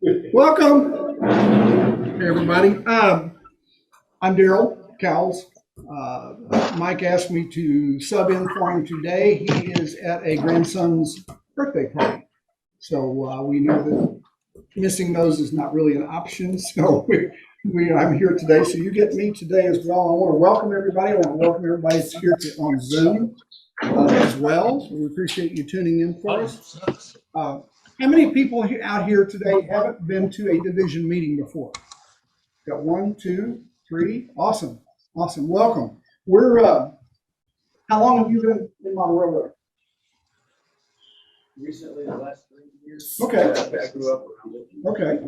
Welcome, hey everybody. I'm Daryl Cowles. Mike asked me to sub in for him today. He is at a grandson's birthday party, so we know that missing those is not really an option. So I'm here today, so you get me today as well. I want to welcome everybody. I want to welcome everybody that's here on Zoom as well. So we appreciate you tuning in for us. How many people out here today haven't been to a division meeting before? Got 1, 2, 3. Awesome. Awesome. Welcome. We're, how long have you been in Monroe? Recently, the last 3 years. Okay. I grew up around it. Okay.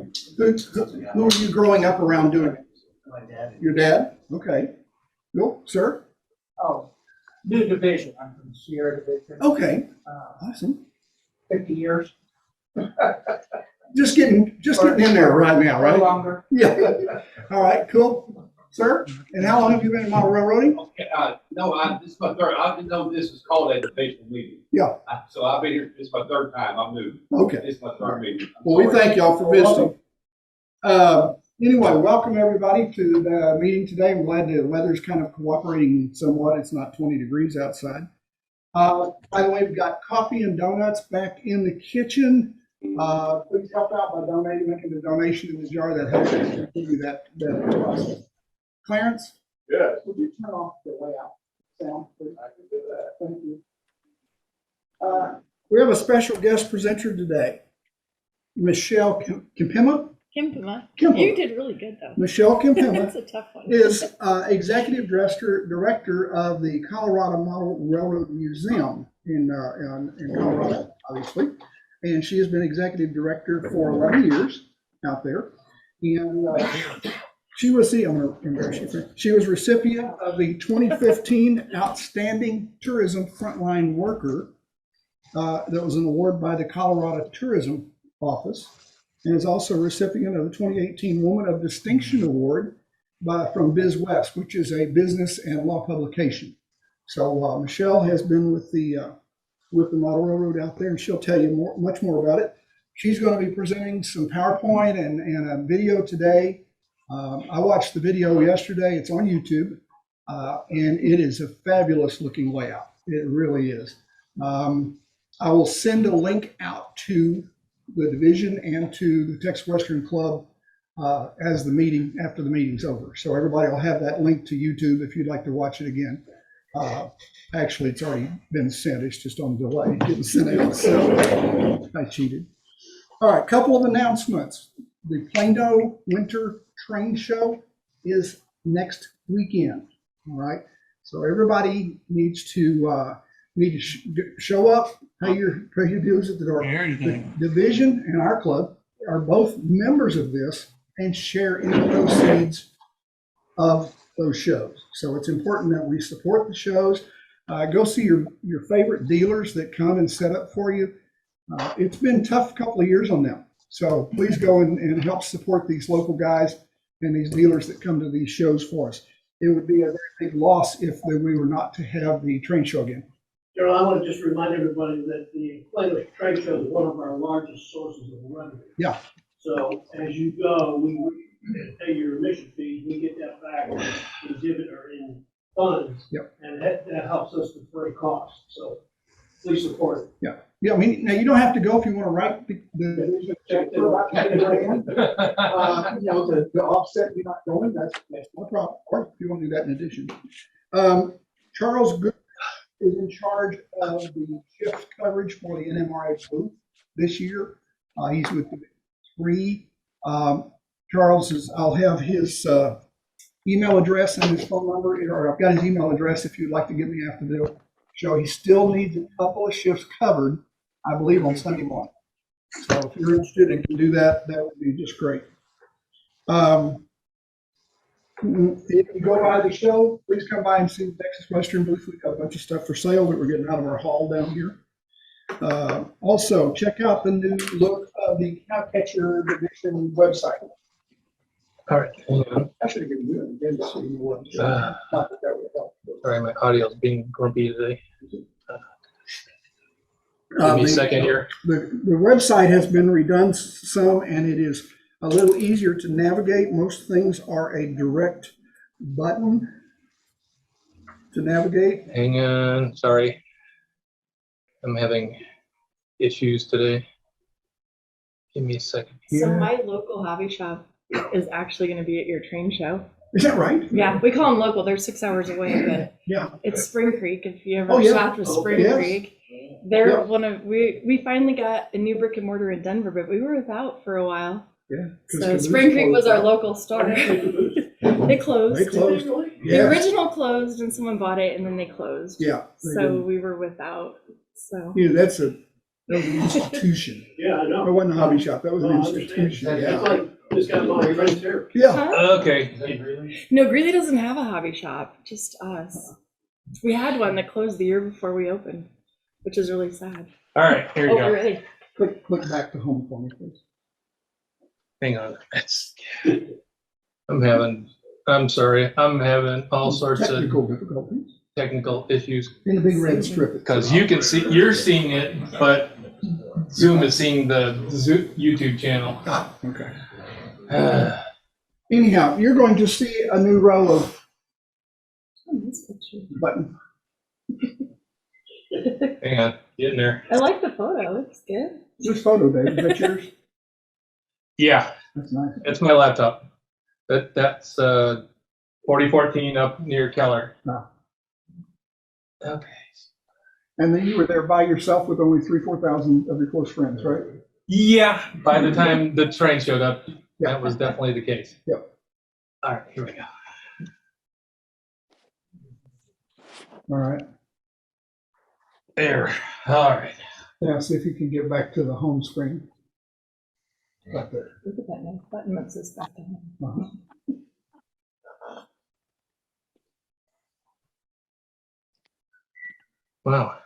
Who are you growing up around doing it? My dad. Your dad? Okay. Nope, sir? Oh, new division. I'm from Sierra Division. Okay. Awesome. 50 years. Just getting in there right now, No right? longer. Yeah. All right, cool. Sir, and how long have you been in Monroe Railroading? Okay, this is my third. I didn't know this was called a divisional meeting. Yeah. So I've been here. This is my third time. I've moved. Okay. This is my third meeting. Well, we thank y'all for visiting. Anyway, welcome everybody to the meeting today. I'm glad the weather's kind of cooperating somewhat. It's not 20 degrees outside. By the way, we've got coffee and donuts back in the kitchen. Please help out by making the donation in the jar. That helps us continue that process. Clarence? Yes. Would you turn off the layout sound, please? I can do that. Thank you. We have a special guest presenter today, Michelle Kempema. Kempema. Kempema. You did really good though. Michelle Kempema That's a tough one. is executive director of the Colorado Model Railroad Museum in Colorado, obviously. And she has been executive director for 11 years out there. And she was I'm going to embarrass you. She was recipient of the 2015 Outstanding Tourism Frontline Worker. That was an award by the Colorado Tourism Office, and is also a recipient of the 2018 Woman of Distinction Award from Biz West, which is a business and law publication. So Michelle has been with the Model Railroad out there, and she'll tell you much more about it. She's going to be presenting some PowerPoint and a video today. I watched the video yesterday. It's on YouTube, and it is a fabulous looking layout. It really is. I will send a link out to the division and to the Texas Western Club after the meeting's over. So everybody will have that link to YouTube if you'd like to watch it again. Actually, it's already been sent. It's just on delay. It didn't send out, so I cheated. All right, couple of announcements. The Plano Winter Train Show is next weekend. All right, so everybody needs to show up, pay your dues at the door. The division and our club are both members of this and share in the proceeds of those shows. So it's important that we support the shows. Go see your favorite dealers that come and set up for you. It's been a tough couple of years on them. So please go and help support these local guys and these dealers that come to these shows for us. It would be a very big loss if we were not to have the train show again. Gerald, I want to just remind everybody that the Plano Trade Show is one of our largest sources of revenue. Yeah. So as you go, we pay your admission fees, we get that back in dividend or in funds. Yep. And that helps us with freight costs. So please support it. Yeah. Yeah. I mean, now you don't have to go if you want to write the check to offset you not going. That's no problem. Or if you want to do that in addition. Charles Good is in charge of the shift coverage for the NMRA booth this year. He's with the 3. Charles I'll have his email address and his phone number, or I've got his email address if you'd like to get me after the show. He still needs a couple of shifts covered, I believe, on Sunday morning. So if you're interested and can do that, that would be just great. If you go by the show, please come by and see the Texas Western booth. We've got a bunch of stuff for sale that we're getting out of our hall down here. Also, check out the new look of the Cowcatcher division website. All right. I should have given you an agenda so you would. Not that that would help. Sorry, my audio is being grumpy today. Give me a second here. The website has been redone some, and it is a little easier to navigate. Most things are a direct button to navigate. Hang on, sorry. I'm having issues today. Give me a second. So my local hobby shop is actually going to be at your train show. Is that right? Yeah, we call them local. They're 6 hours away, but Yeah. it's Spring Creek. If you ever Oh, yeah. shopped with Spring yes. Creek, they're Yeah. one of we finally got a new brick and mortar in Denver, but we were without for a while. Yeah. So Spring Creek was our local store. They closed. They closed. The Yes. original closed, and someone bought it, and then they closed. Yeah. they So did. we were without. So Yeah, that was an institution. Yeah, I It know. wasn't a hobby shop. That was an Oh, I understand. institution. It's Yeah. like, this guy, my friends here. Yeah. huh? Okay. No, Greeley doesn't have a hobby shop. Just us. We had one that closed the year before we opened, which is really sad. All right, here you Oh, go. we're ready. Click back to home for me, please. Hang on. I'm sorry. I'm having all sorts of Technical difficulties. technical issues In the big red strip. because you can see, you're seeing it, but Zoom is seeing the YouTube channel. Ah, okay. Anyhow, you're going to see a new row of Oh, nice picture. buttons. Hang on, getting there. I like the photo. Looks good. This photo, David, is that yours? Yeah, That's nice. it's my laptop. That's 4014 up near Keller. Ah. Okay. And then you were there by yourself with only 4,000 of your close friends, right? Yeah, by the time the train showed up, that was definitely the case. Yep. All right, here we go. All right. There. All right. Now see if you can get back to the home screen. Right there. Look at that nice button that says back to home. Uh-huh. Wow.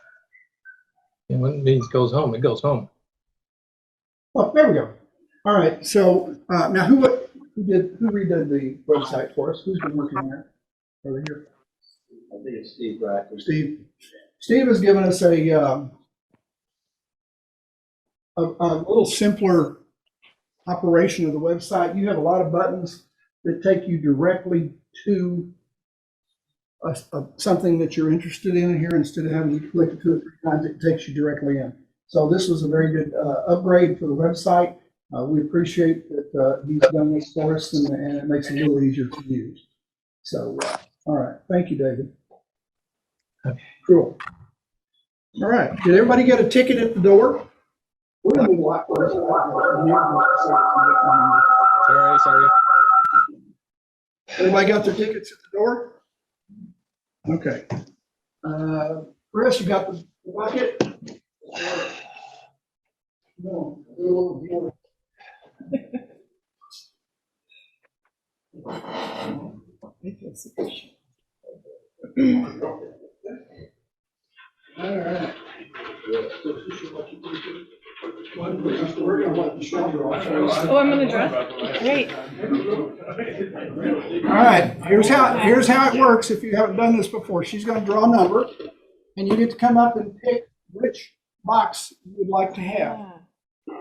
And when it means goes home, it goes home. Oh, there we go. All right. So now who redid the website for us? Who's been working on it over here? I think it's Steve Brackett. Steve. Steve has given us a little simpler operation of the website. You have a lot of buttons that take you directly to something that you're interested in here. Instead of having to click 2 or 3 times, it takes you directly in. So this was a very good upgrade for the website. We appreciate that he's done this for us, and it makes it a little easier to use. So, all right. Thank you, David. Okay. Cool. All right. Did everybody get a ticket at the door? We're gonna be locked. Sorry. Everybody got their tickets at the door? Okay. Chris, you got the bucket? No. All right. We're gonna let Michelle draw. Oh, I'm gonna draw. Great. All right, here's how it works if you haven't done this before. She's going to draw a number, and you get to come up and pick which box you would like to have.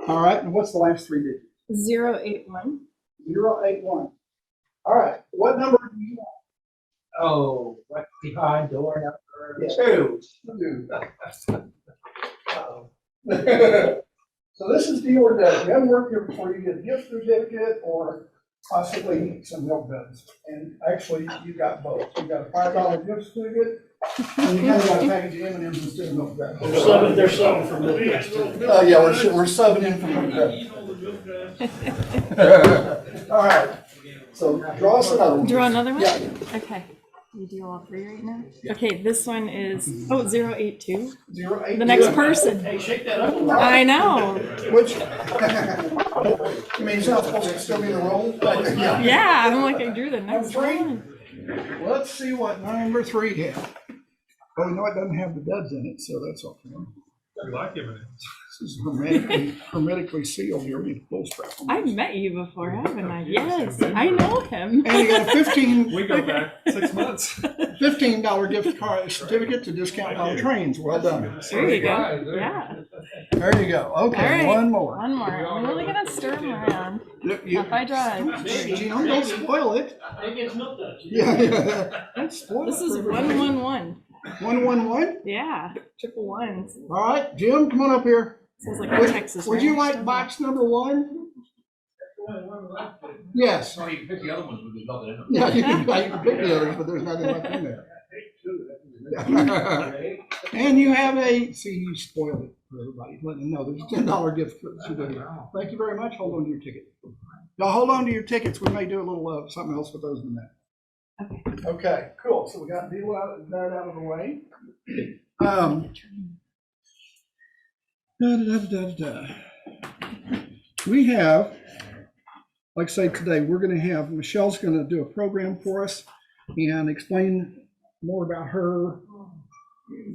All right, and what's the last 3 digits? 081. 081. All right, what number do you want? Oh, what's behind door number Yeah. 2? So this is deal or dead. If you haven't worked here before, you get a gift certificate or possibly some milk duds. And actually, you got both. You got a $5 gift certificate, and you kind of got a package of M&Ms instead of milk duds. They're subbing for milk duds. Yeah, we're subbing in from milk duds. All right, so draw us another one. Draw another one? Yeah. Okay. You do all 3 right now? Okay, this one is 082. 082. The next person. Hey, shake that up. I know. Which, you mean, it's not supposed to still be in the roll? Yeah, I'm like, I drew the next Number 3? one. Let's see what number 3 has. Well, you know, it doesn't have the duds in it, so that's okay. You like him in it. This is hermetically sealed here. We need a full strap on I've this. met you before, haven't I? Yes, I know him. And you got a 15. We go back 6 months. $15 gift card certificate to Discount Power Trains. Well done. There you go. Yeah. There you go. Okay, All right. one more. One more. I'm really gonna stir them around. If I drive. Jim, don't spoil it. It gets milk duds. Yeah. Don't spoil This it is for everybody. 111. 111? Yeah. Triple ones. All right, Jim, come on up here. Sounds like a Texas. Would you ranch, like doesn't box number 1? Yes. So you can pick the other ones with the nothing in them. Yeah, you can pick the others, but there's nothing left in there. And you have see, you spoiled it for everybody. Let them know there's a $10 gift certificate. Thank you very much. Hold on to your ticket. Y'all hold on to your tickets. We may do a little something else with those in a minute. Okay. Okay, cool. So we got that out of the way. We have, like I say today, we're going to have, Michelle's going to do a program for us and explain more about her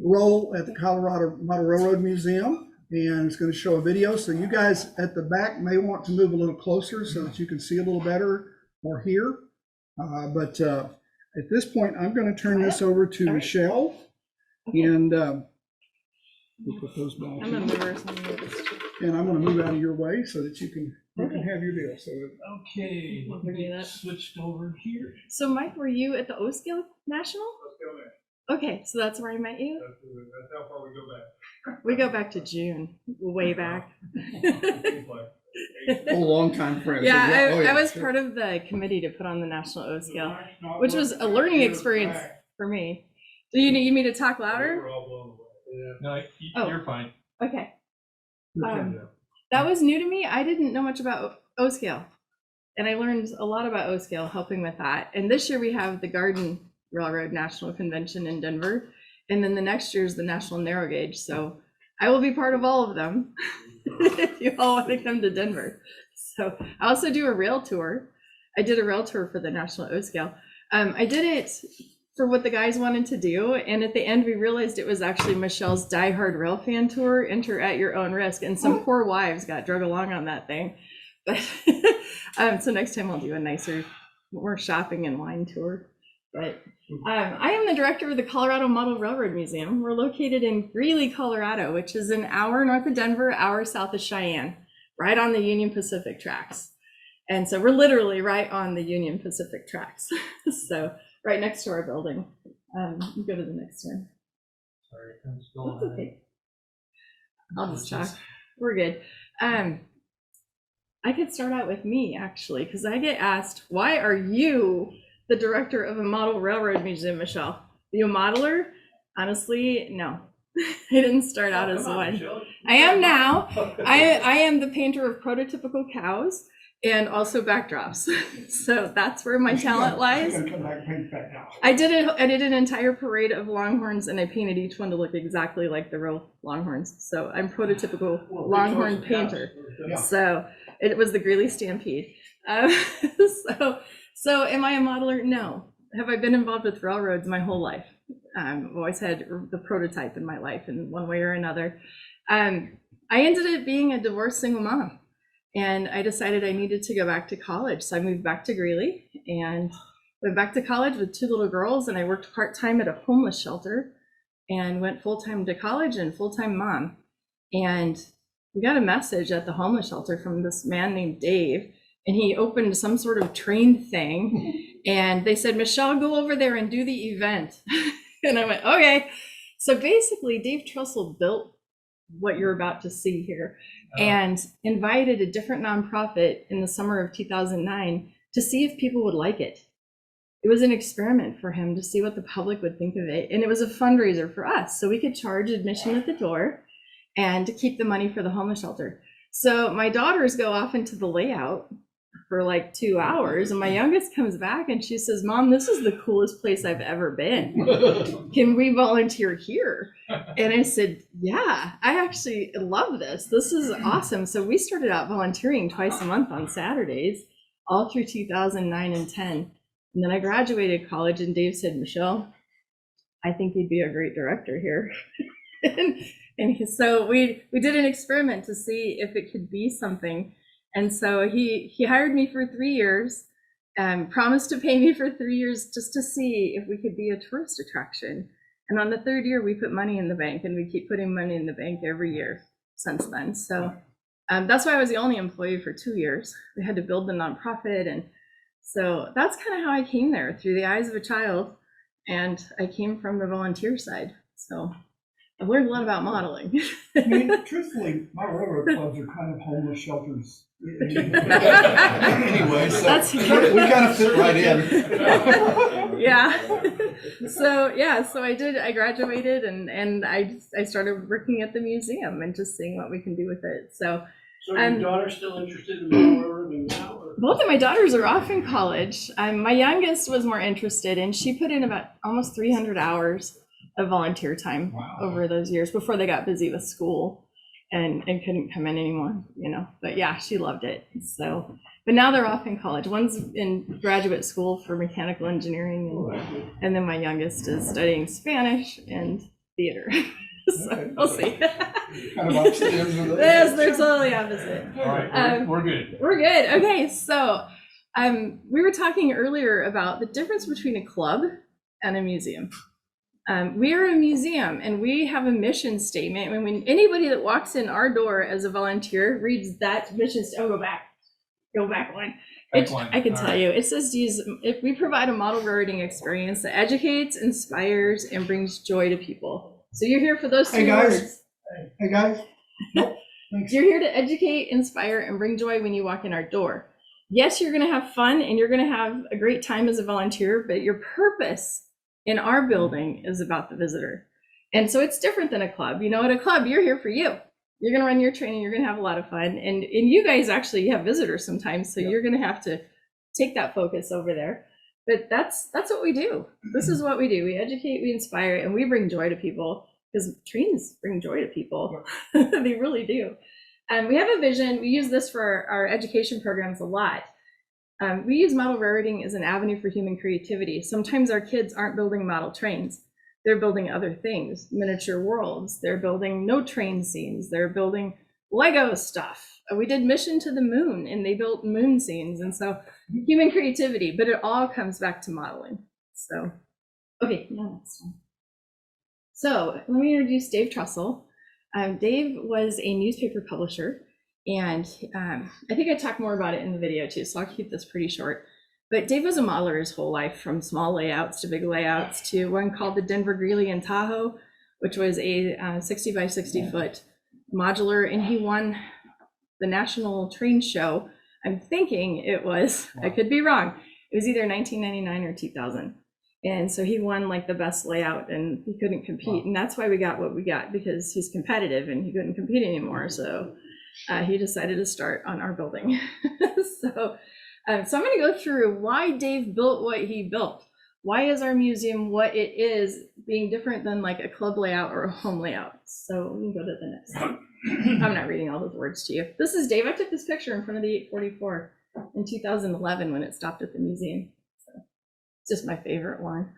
role at the Colorado Model Railroad Museum. And it's going to show a video. So you guys at the back may want to move a little closer so that you can see a little better or hear. But at this point, I'm going to turn this over to Michelle. And we'll put those back. I'm gonna move her some of this. And I'm going to move out of your way so that you can have your deal. So Okay, let me Do get that. switched over here. So Mike, were you at the O-Scale National? Let's go there. Okay, so that's where I met you? That's how far we go back. We go back to June, way back. a long time friend. Yeah, I was part of the committee to put on the National O-Scale, which was a learning experience for me. Do you need me to talk louder? No, Oh. you're fine. Okay. That was new to me. I didn't know much about O-Scale. And I learned a lot about O-Scale helping with that. And this year we have the Garden Railroad National Convention in Denver. And then the next year is the National Narrow Gauge. So I will be part of all of them if you all want to come to Denver. So I also do a rail tour. I did a rail tour for the National O-Scale. I did it for what the guys wanted to do. And at the end, we realized it was actually Michelle's Die Hard Rail Fan Tour, enter at your own risk. And some poor wives got drug along on that thing. But so next time I'll do a nicer, more shopping and wine tour. But I am the director of the Colorado Model Railroad Museum. We're located in Greeley, Colorado, which is an hour north of Denver, hour south of Cheyenne, right on the Union Pacific tracks. And so we're literally right on the Union Pacific tracks. So right next to our building. You go to the next one. Sorry, I'm still That's okay. I'll just talk. We're good. I could start out with me, actually, because I get asked, why are you the director of a model railroad museum, Michelle? Are you a modeler? Honestly, no. I didn't start out as one. I am now. I am the painter of prototypical cows and also backdrops. So that's where my talent lies. I did an entire parade of longhorns and I painted each one to look exactly like the real longhorns. So I'm prototypical longhorn painter. So it was the Greeley Stampede. So am I a modeler? No. Have I been involved with railroads my whole life? I've always had the prototype in my life in one way or another. I ended up being a divorced single mom. And I decided I needed to go back to college. So I moved back to Greeley and went back to college with 2 little girls. And I worked part-time at a homeless shelter and went full-time to college and full-time mom. And we got a message at the homeless shelter from this man named Dave. And he opened some sort of train thing. And they said, Michelle, go over there and do the event. And I went, okay. So basically, Dave Trussell built what you're about to see here and invited a different nonprofit in the summer of 2009 to see if people would like it. It was an experiment for him to see what the public would think of it. And it was a fundraiser for us. So we could charge admission at the door and to keep the money for the homeless shelter. So my daughters go off into the layout for like 2 hours. And my youngest comes back and she says, Mom, this is the coolest place I've ever been. Can we volunteer here? And I said, yeah, I actually love this. This is awesome. So we started out volunteering twice a month on Saturdays, all through 2009 and 10. And then I graduated college and Dave said, Michelle, I think you'd be a great director here. So we did an experiment to see if it could be something. And so he hired me for 3 years. promised to pay me for 3 years just to see if we could be a tourist attraction. And on the third year, we put money in the bank, and we keep putting money in the bank every year since then. So that's why I was the only employee for 2 years. We had to build the nonprofit. And so that's kind of how I came there, through the eyes of a child. And I came from the volunteer side. So I've learned a lot about modeling. I mean, truthfully, my railroad clubs are kind of homeless shelters. Anyway, so That's- we kind of fit right in. Yeah. So I graduated, and I started working at the museum and just seeing what we can do with it. So So your daughter's still interested in model railroading now? Or? both of my daughters are off in college. My youngest was more interested, and she put in about almost 300 hours of volunteer time over those years before they got busy with school and couldn't come in anymore, But yeah, she loved it. So, but now they're off in college. One's in graduate school for mechanical engineering, and then my youngest is studying Spanish and theater. So we'll see. Kind of opposite ends of the- Yes, they're totally opposite. All right, we're good. We're good. Okay, so we were talking earlier about the difference between a club and a museum. We are a museum, and we have a mission statement. And when anybody that walks in our door as a volunteer reads that mission statement, go back one. I can tell you, it says if we provide a model railroading experience that educates, inspires, and brings joy to people. So you're here for those two words. Hey, guys. Nope. Thanks. You're here to educate, inspire, and bring joy when you walk in our door. Yes, you're going to have fun, and you're going to have a great time as a volunteer, but your purpose in our building is about the visitor. And so it's different than a club. At a club, you're here for you. You're going to run your training. You're going to have a lot of fun. And you guys actually have visitors sometimes, so you're going to have to take that focus over there. But that's what we do. This is what we do. We educate, we inspire, and we bring joy to people, because trains bring joy to people. They really do. And we have a vision. We use this for our education programs a lot. We use model railroading as an avenue for human creativity. Sometimes our kids aren't building model trains. They're building other things, miniature worlds. They're building no train scenes. They're building Lego stuff. We did Mission to the Moon, and they built moon scenes. And so human creativity, but it all comes back to modeling. So, okay, now next one. So let me introduce Dave Trussell. Dave was a newspaper publisher, and I think I talk more about it in the video too, so I'll keep this pretty short. But Dave was a modeler his whole life, from small layouts to big layouts to one called the Denver Greeley in Tahoe, which was a 60 by 60 foot modular, and he won the National Train Show. I'm thinking it was, I could be wrong, it was either 1999 or 2000. And so he won like the best layout, and he couldn't compete. And that's why we got what we got, because he's competitive and he couldn't compete anymore. So he decided to start on our building. So I'm going to go through why Dave built what he built. Why is our museum what it is, being different than like a club layout or a home layout? So we can go to the next one. I'm not reading all those words to you. This is Dave. I took this picture in front of the 844 in 2011 when it stopped at the museum. It's just my favorite one.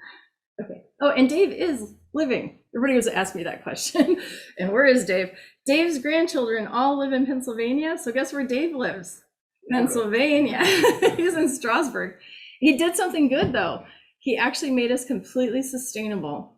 Okay. Oh, and Dave is living. Everybody was asking me that question. And where is Dave? Dave's grandchildren all live in Pennsylvania. So guess where Dave lives? Pennsylvania. He's in Strasburg. He did something good though. He actually made us completely sustainable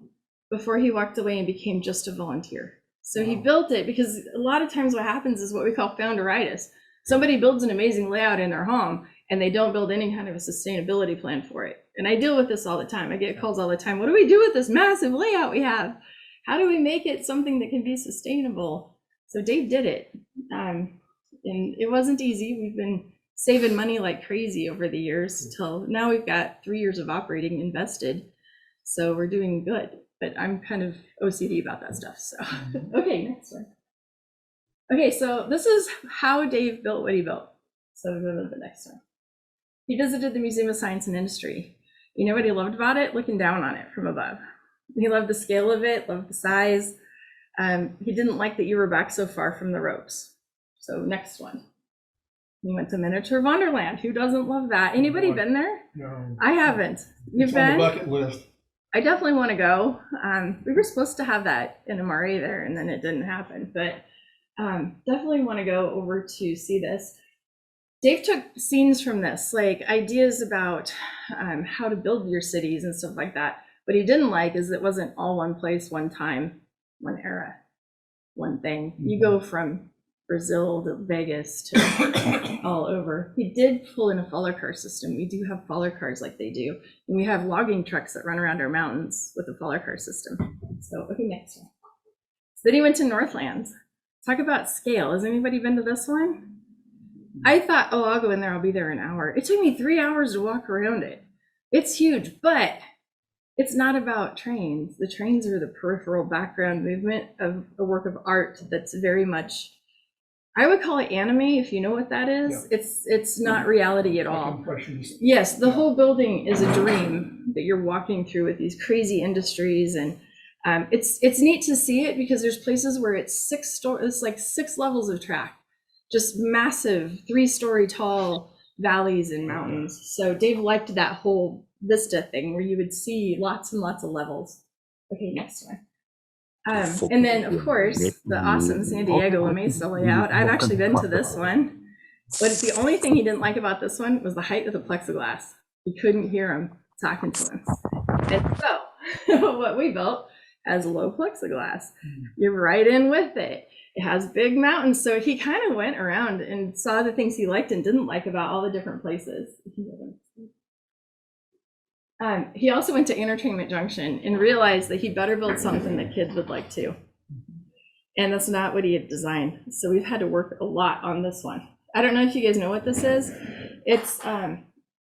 before he walked away and became just a volunteer. So he built it, because a lot of times what happens is what we call founderitis. Somebody builds an amazing layout in their home and they don't build any kind of a sustainability plan for it. And I deal with this all the time. I get calls all the time. What do we do with this massive layout we have? How do we make it something that can be sustainable? So Dave did it. And it wasn't easy. We've been saving money like crazy over the years till now. We've got 3 years of operating invested. So we're doing good, but I'm kind of OCD about that stuff. So, okay, next one. Okay, so this is how Dave built what he built. So we'll go to the next one. He visited the Museum of Science and Industry. You know what he loved about it? Looking down on it from above. He loved the scale of it, loved the size. He didn't like that you were back so far from the ropes. So next one. He went to Miniature Wonderland. Who doesn't love that? Anybody been there? No. I haven't. You've It's on the been? bucket list. I definitely want to go. We were supposed to have that in MRA there, and then it didn't happen. But definitely want to go over to see this. Dave took scenes from this, like ideas about how to build your cities and stuff like that. What he didn't like is it wasn't all one place, one time, one era, one thing. You go from Brazil to Vegas to all over. He did pull in a follow car system. We do have follow cars like they do. And we have logging trucks that run around our mountains with a follow car system. So, okay, next one. So then he went to Northlands. Talk about scale. Has anybody been to this one? I thought, oh, I'll go in there. I'll be there in an hour. It took me 3 hours to walk around it. It's huge, but it's not about trains. The trains are the peripheral background movement of a work of art that's very much, I would call it anime, if you know what that is. Yeah. It's not reality at Like all. impressions. Yes, the whole building is a dream that you're walking through with these crazy industries, and it's neat to see it because there's places where it's it's like 6 levels of track, just massive 3-story tall valleys and mountains. So Dave liked that whole vista thing where you would see lots and lots of levels. Okay, next one. And then, of course, the awesome San Diego La Mesa layout. I've actually been to this one, but the only thing he didn't like about this one was the height of the plexiglass. You couldn't hear him talking to him. And so, what we built has low plexiglass. You're right in with it. It has big mountains. So he kind of went around and saw the things he liked and didn't like about all the different places. He also went to Entertainment Junction and realized that he better build something that kids would like too. And that's not what he had designed. So we've had to work a lot on this one. I don't know if you guys know what this is. It's, I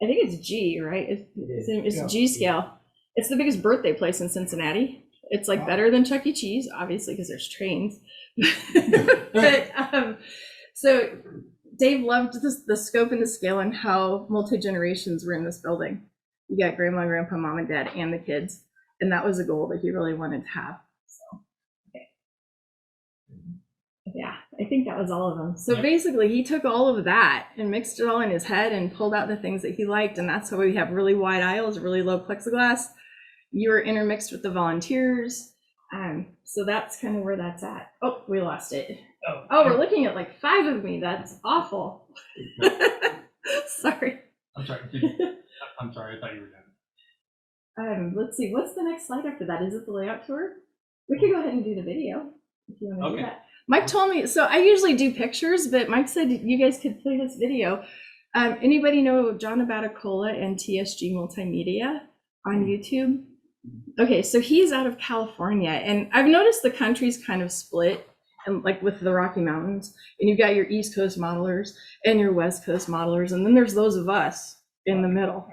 think it's G, right? It's G scale. It's the biggest birthday place in Cincinnati. It's like better than Chuck E. Cheese, obviously, because there's trains. But so Dave loved the scope and the scale and how multi-generations were in this building. You got grandma, grandpa, mom, and dad, and the kids. And that was a goal that he really wanted to have. So, okay. Yeah, I think that was all of them. So basically, he took all of that and mixed it all in his head and pulled out the things that he liked. And that's why we have really wide aisles, really low plexiglass. You were intermixed with the volunteers. So that's kind of where that's at. Oh, we lost it. Oh, we're looking at like 5 of me. That's awful. Sorry. I'm sorry. I'm sorry. I thought you were done. Let's see. What's the next slide after that? Is it the layout tour? We could go ahead and do the video if you want to do that. Mike told me, so I usually do pictures, but Mike said you guys could play this video. Anybody know John Abaticola and TSG Multimedia on YouTube? Okay, so he's out of California, and I've noticed the country's kind of split, and like with the Rocky Mountains, and you've got your East Coast modelers and your West Coast modelers, and then there's those of us in the middle.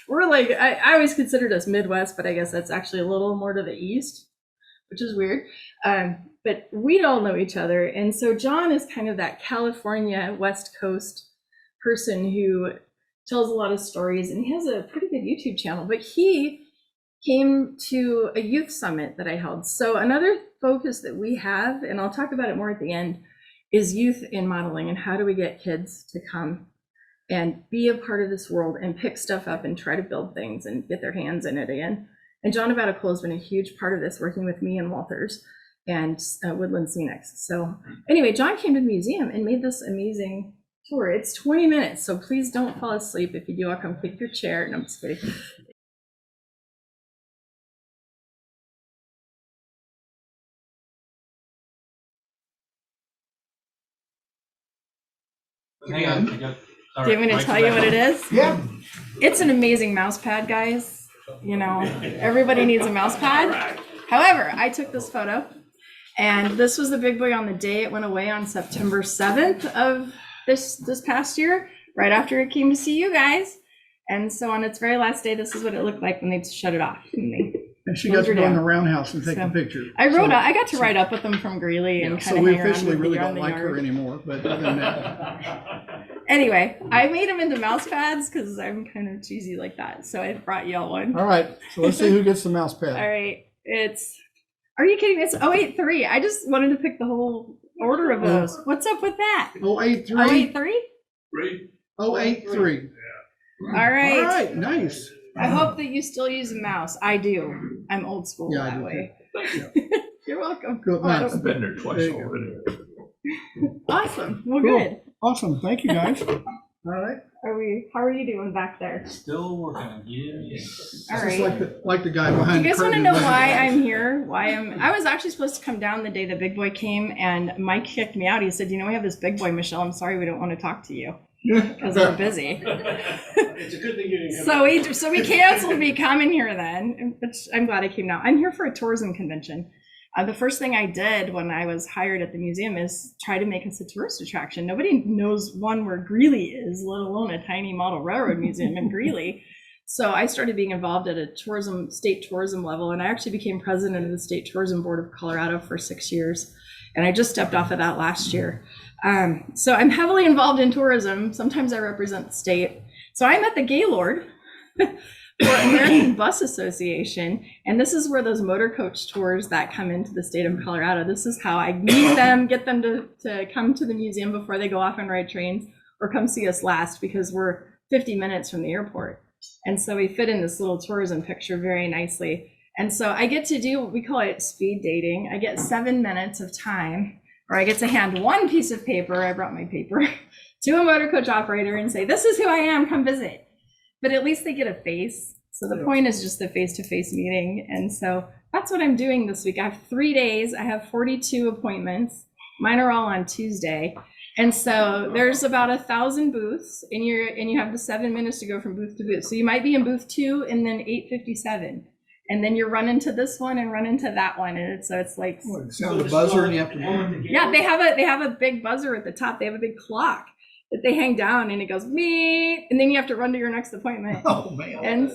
We're like, I always considered us Midwest, but I guess that's actually a little more to the east, which is weird. But we all know each other, and so John is kind of that California West Coast person who tells a lot of stories, and he has a pretty good YouTube channel, but he came to a youth summit that I held. So another focus that we have, and I'll talk about it more at the end, is youth in modeling and how do we get kids to come and be a part of this world and pick stuff up and try to build things and get their hands in it again. And John Abaticola has been a huge part of this, working with me and Walters and Woodland Scenics. So anyway, John came to the museum and made this amazing tour. It's 20 minutes, so please don't fall asleep. If you do, I'll come kick your chair. No, I'm just kidding. Hang on. Do you want me to tell you what it is? Yeah. It's an amazing mouse pad, guys. You know, everybody needs a mouse pad. However, I took this photo, and this was the big boy on the day it went away on September 7th of this past year, right after it came to see you guys. And so on its very last day, this is what it looked like when they shut it off. And she got to go in the roundhouse and take a picture. I got to ride up with them from Greeley and kind of so we hang around officially with really you don't on the like her yard. anymore, but other than that. Anyway, I made them into mouse pads because I'm kind of cheesy like that. So I brought y'all one. All right, so let's see who gets the mouse pad. All right, are you kidding me? It's 083. I just wanted to pick the whole order of those. What's up with that? 083? 083? 083. All right. All right, nice. I hope that you still use a mouse. I do. I'm old school Yeah, I that do way. too. You're welcome. Good Oh, I mouse. don't- Been there twice There you go. already. Awesome. Well, Cool. good. Awesome. Thank you, guys. All right. How are you doing back there? Still working on All This right. is like the guy Do behind you the guys want to curtain. know why I'm here? I was actually supposed to come down the day the big boy came, and Mike kicked me out. He said, we have this big boy, Michelle. I'm sorry we don't want to talk to you because we're busy. It's a good thing you didn't come. So we canceled me coming here then, which I'm glad I came now. I'm here for a tourism convention. The first thing I did when I was hired at the museum is try to make us a tourist attraction. Nobody knows where Greeley is, let alone a tiny model railroad museum in Greeley. So I started being involved at a state tourism level, and I actually became president of the State Tourism Board of Colorado for 6 years. And I just stepped off of that last year. So I'm heavily involved in tourism. Sometimes I represent the state. So I'm at the Gaylord for American Bus Association, and this is where those motor coach tours that come into the state of Colorado, this is how I meet them, get them to come to the museum before they go off and ride trains, or come see us last, because we're 50 minutes from the airport. And so we fit in this little tourism picture very nicely. And so I get to do what we call it speed dating. I get 7 minutes of time, or I get to hand one piece of paper, I brought my paper, to a motor coach operator and say, this is who I am, come visit. But at least they get a face. So the point is just the face-to-face meeting. And so that's what I'm doing this week. I have 3 days. I have 42 appointments. Mine are all on Tuesday. And so there's about 1,000 booths, and you have the 7 minutes to go from booth to booth. So you might be in booth 2 and then 857. And then you run into this one and run into that one. And so it's like, Sound the buzzer and you have to. yeah, they have a big buzzer at the top. They have a big clock that they hang down, and it goes me, and then you have to run to your next appointment. Oh, man. And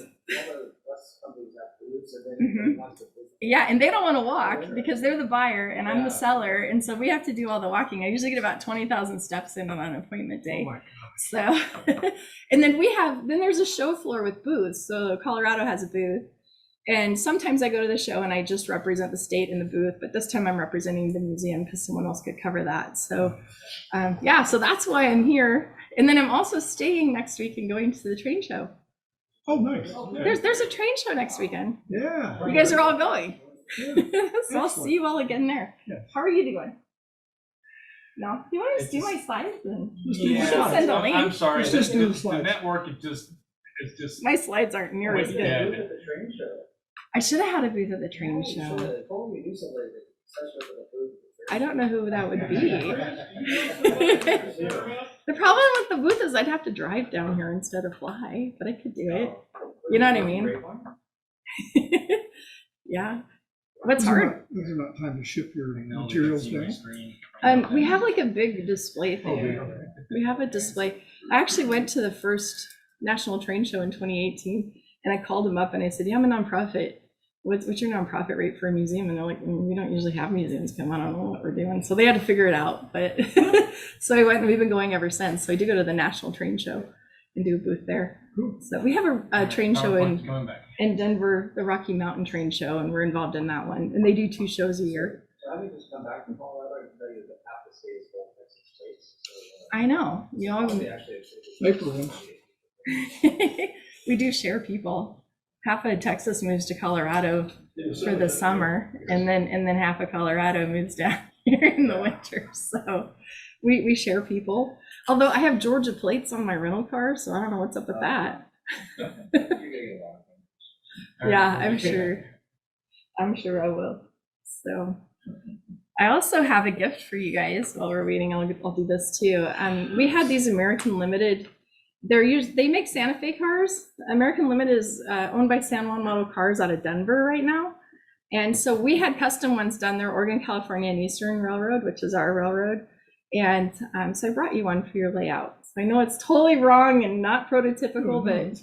yeah, and they don't want to walk because they're the buyer and I'm the seller, and so we have to do all the walking. I usually get about 20,000 steps in on an appointment day. Oh my So, and then there's a show floor with booths. So Colorado has a booth, and sometimes I go to the show and I just represent the state in the booth, but this time I'm representing the museum because someone else could cover that. So yeah, so that's why I'm here. And then I'm also staying next week and going to the train show. Oh, nice. There's a train show next weekend. Yeah. You guys are all going. So I'll see you all again there. Yeah. How are you doing? No? You want to do my slides then? Yeah, Should send a link. I'm sorry. Let's just do the The slides. network is just. My slides aren't near as Wait, good. yeah. The train show. I should have had a booth at the train You show. should have told me to do something like that. Especially with the food. I don't know who that would be. The problem with the booth is I'd have to drive down here instead of fly, but I could do it. You know what I mean? Yeah. What's hard? These are not time to ship your materials down. We have like a big display there. We have a display. I actually went to the first National Train Show in 2018, and I called them up and I said, yeah, I'm a nonprofit. What's your nonprofit rate for a museum? And they're like, we don't usually have museums come. I don't know what we're doing. So they had to figure it out. But so I went, and we've been going ever since. So I do go to the National Train Show and do a booth there. So we have a train show in Denver, the Rocky Mountain Train Show, and we're involved in that one. And they do 2 shows a year. So I just come back from Colorado and tell you that half the state is going to Texas states. I know. You know, April ones. we do share people. Half of Texas moves to Colorado for the summer, and then half of Colorado moves down here in the winter. So we share people. Although I have Georgia plates on my rental car, so I don't know what's up with that. Yeah, I'm sure I will. So I also have a gift for you guys while we're waiting. I'll do this too. We had these American Limited. They make Santa Fe cars. American Limited is owned by San Juan Model Cars out of Denver right now. And so we had custom ones done there, Oregon, California, and Eastern Railroad, which is our railroad. And so I brought you one for your layout. So I know it's totally wrong and not prototypical, but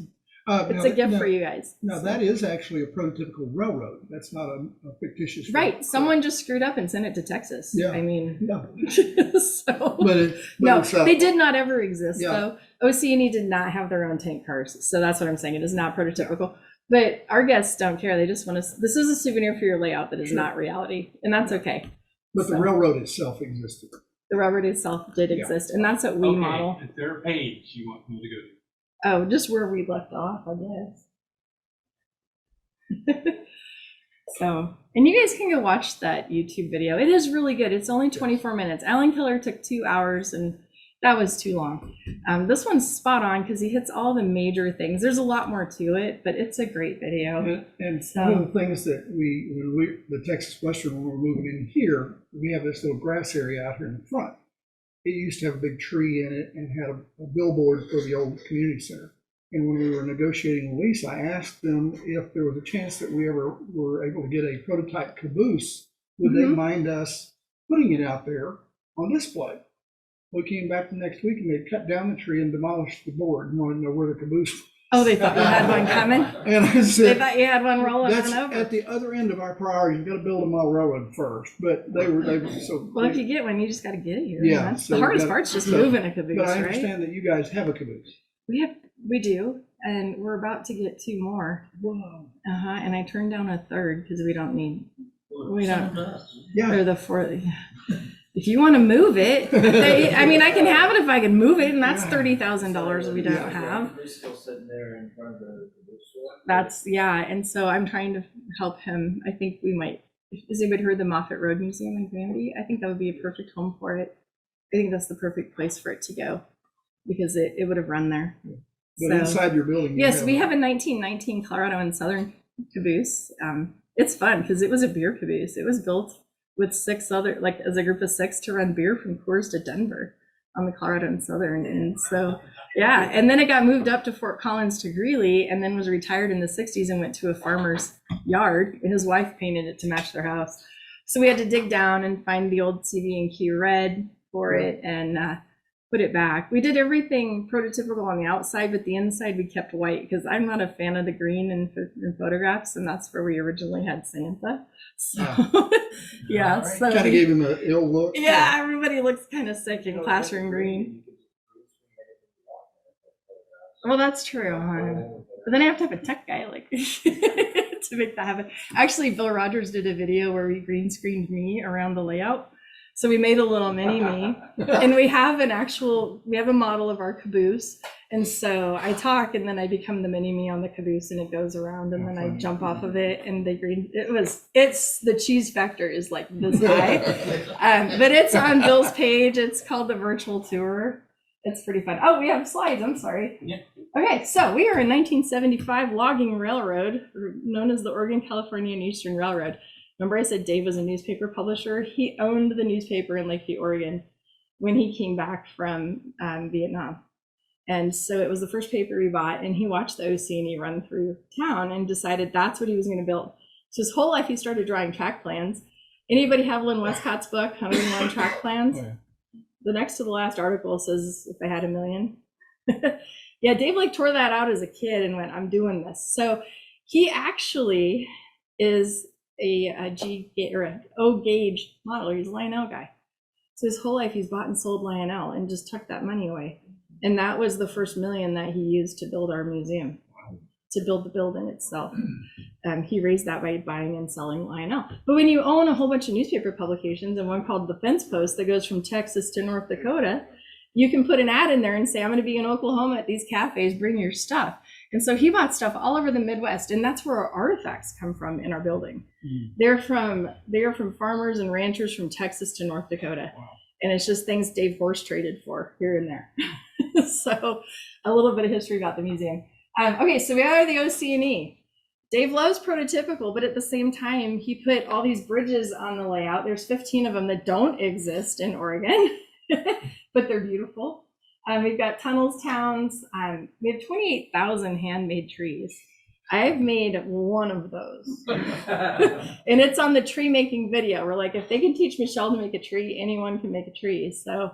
it's a gift for you guys. Now, that is actually a prototypical railroad. That's not a fictitious. Right. Someone just screwed up and sent it to Texas. Yeah. I mean, Yeah. so. But No, it's, they did not ever exist, Yeah. though. OC&E did not have their own tank cars. So that's what I'm saying. It is not prototypical. But our guests don't care. They just want to, this is a souvenir for your layout that is not reality. And that's okay. But the railroad itself existed. The railroad itself did exist. And that's what we model. Is there a page you want me to go to? Oh, just where we left off, I guess. So, and you guys can go watch that YouTube video. It is really good. It's only 24 minutes. Alan Killer took 2 hours, and that was too long. This one's spot on because he hits all the major things. There's a lot more to it, but it's a great video. And So- one of the things that the Texas Western, when we're moving in here, we have this little grass area out here in the front. It used to have a big tree in it and had a billboard for the old community center. And when we were negotiating the lease, I asked them if there was a chance that we ever were able to get a prototype caboose. Would they mind us putting it out there on display? We came back the next week and they cut down the tree and demolished the board and wanted to know where the caboose was. Oh, they thought you had one coming? And I They said, thought you had one rolling that's on over. at the other end of our priorities. We've got to build a model railroad first. But they were so. Well, if you get one, you just got to get it here. Yeah, That's so the hardest we gotta- part's just so- moving a caboose, But I right? understand that you guys have a caboose. We do, and we're about to get 2 more. Wow. And I turned down a third because we don't. Yeah. Or the 4th. If you want to move it, I mean, I can have it if I can move it, and that's $30,000 we don't have. They're still sitting there in front of the bookstore. That's, and so I'm trying to help him. I think we might. Has anybody heard the Moffett Road Museum in Granby? I think that would be a perfect home for it. I think that's the perfect place for it to go because it would have run there. But So- inside your building. you Yes, we have a 1919 Colorado and Southern caboose. It's fun because it was a beer caboose. It was built with 6 other, like as a group of 6 to run beer from Coors to Denver on the Colorado and Southern. And so, and then it got moved up to Fort Collins to Greeley and then was retired in the 60s and went to a farmer's yard. And his wife painted it to match their house. So we had to dig down and find the old CV&Q red for it and put it back. We did everything prototypical on the outside, but the inside we kept white because I'm not a fan of the green in photographs, and that's where we originally had Santa. So so Kind of gave him an ill look. everybody looks kind of sick in classroom green. Well, that's true, huh? But then I have to have a tech guy like to make that happen. Actually, Bill Rogers did a video where we green screened me around the layout. So we made a little mini me, and we have a model of our caboose. And so I talk, and then I become the mini me on the caboose, and it goes around, and then I jump off of it, and it's the cheese factor is like this high. But it's on Bill's page. It's called the virtual tour. It's pretty fun. Oh, we have slides. I'm sorry. Yeah. Okay, so we are in 1975 logging railroad, known as the Oregon, California, and Eastern Railroad. Remember I said Dave was a newspaper publisher? He owned the newspaper in Lakeview, Oregon when he came back from Vietnam. And so it was the first paper he bought, and he watched the OC&E run through town and decided that's what he was going to build. So his whole life he started drawing track plans. Anybody have Lynn Westcott's book, 101 Track Plans? Oh, yeah. The next to the last article says if I had $1 million. Yeah, Dave like tore that out as a kid and went, I'm doing this. So he actually is a O gauge modeler. He's a Lionel guy. So his whole life he's bought and sold Lionel and just tucked that money away. And that was the first $1 million that he used to build our museum, to build the building itself. He raised that by buying and selling Lionel. But when you own a whole bunch of newspaper publications and one called The Fence Post that goes from Texas to North Dakota, you can put an ad in there and say, I'm going to be in Oklahoma at these cafes, bring your stuff. And so he bought stuff all over the Midwest, and that's where our artifacts come from in our building. They are from farmers and ranchers from Texas to North Dakota. Wow. And it's just things Dave Horse traded for here and there. So a little bit of history about the museum. Okay, so we are the OC&E. Dave loves prototypical, but at the same time, he put all these bridges on the layout. There's 15 of them that don't exist in Oregon, but they're beautiful. We've got tunnels, towns. We have 28,000 handmade trees. I've made one of those. And it's on the tree making video. We're like, if they can teach Michelle to make a tree, anyone can make a tree. So,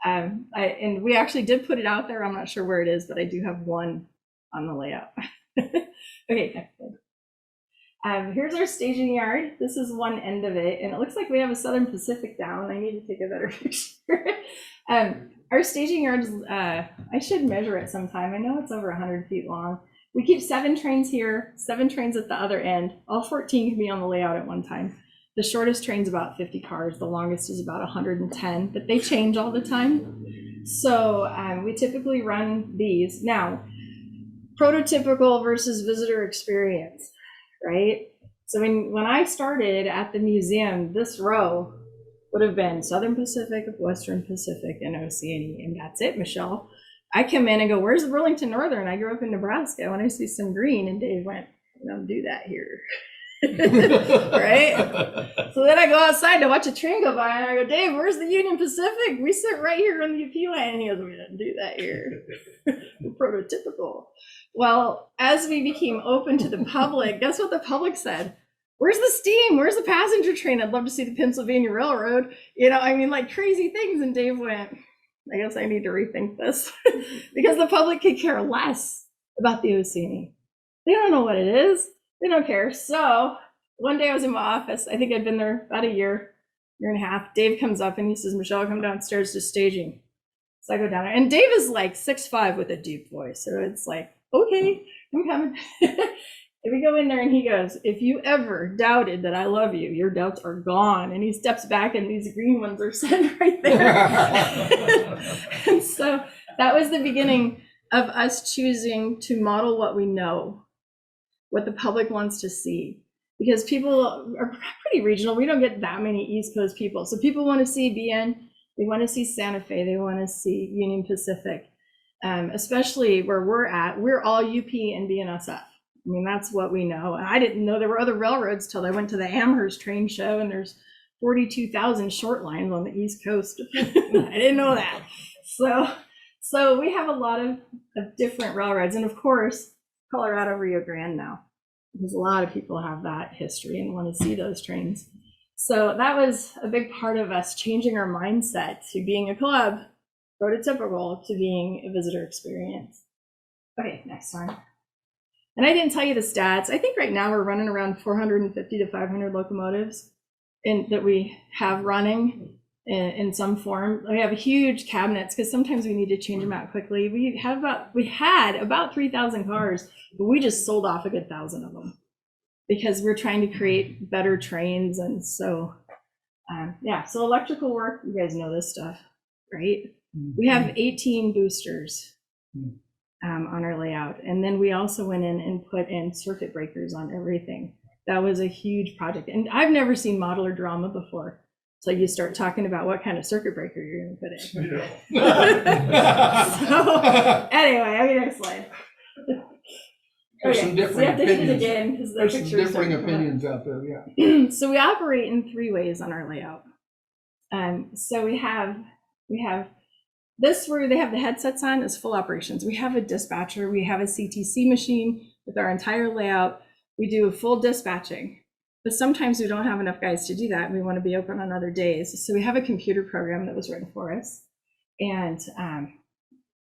and we actually did put it out there. I'm not sure where it is, but I do have one on the layout. Okay, next slide. Here's our staging yard. This is one end of it, and it looks like we have a Southern Pacific down. I need to take a better picture. Our staging yard is, I should measure it sometime. I know it's over 100 feet long. We keep 7 trains here, 7 trains at the other end. All 14 can be on the layout at one time. The shortest train's about 50 cars. The longest is about 110, but they change all the time. So we typically run these. Now, prototypical versus visitor experience, right? So when I started at the museum, this row would have been Southern Pacific, Western Pacific, and Oceania, and that's it, Michelle. I come in and go, where's Burlington Northern? I grew up in Nebraska. When I see some green, and Dave went, we don't do that here. Right? So then I go outside to watch a train go by, and I go, Dave, where's the Union Pacific? We sit right here on the UP line. And he goes, we don't do that here. We're prototypical. Well, as we became open to the public, guess what the public said? Where's the steam? Where's the passenger train? I'd love to see the Pennsylvania Railroad. You know, I mean, like crazy things. And Dave went, I guess I need to rethink this because the public could care less about the Oceania. They don't know what it is. They don't care. So one day I was in my office. I think I'd been there about a year and a half. Dave comes up and he says, Michelle, come downstairs to staging. So I go down there. And Dave is like 6'5" with a deep voice. So it's like, okay, I'm coming. And we go in there and he goes, if you ever doubted that I love you, your doubts are gone. And he steps back and these green ones are sitting right there. And so that was the beginning of us choosing to model what we know, what the public wants to see. Because people are pretty regional. We don't get that many East Coast people. So people want to see BN, they want to see Santa Fe, they want to see Union Pacific. Especially where we're at, we're all UP and BNSF. I mean, that's what we know. And I didn't know there were other railroads till I went to the Amherst train show, and there's 42,000 short lines on the East Coast. I didn't know that. So we have a lot of different railroads. And of course, Colorado Rio Grande now, because a lot of people have that history and want to see those trains. So that was a big part of us changing our mindset to being a club, prototypical, to being a visitor experience. Okay, next one. And I didn't tell you the stats. I think right now we're running around 450 to 500 locomotives that we have running in some form. We have huge cabinets because sometimes we need to change them out quickly. We had about 3,000 cars, but we just sold off a good 1,000 of them because we're trying to create better trains. And so, yeah, so electrical work, you guys know this stuff, right? We have 18 boosters on our layout. And then we also went in and put in circuit breakers on everything. That was a huge project. And I've never seen modular drama before. So you start talking about what kind of circuit breaker you're going to put in. So anyway, next slide. There's some differing so you have to hit it opinions. again because the There's some pictures differing don't come up. opinions out there, yeah. So we operate in 3 ways on our layout. So we have this where they have the headsets on is full operations. We have a dispatcher, we have a CTC machine with our entire layout. We do full dispatching, but sometimes we don't have enough guys to do that. We want to be open on other days. So we have a computer program that was written for us. And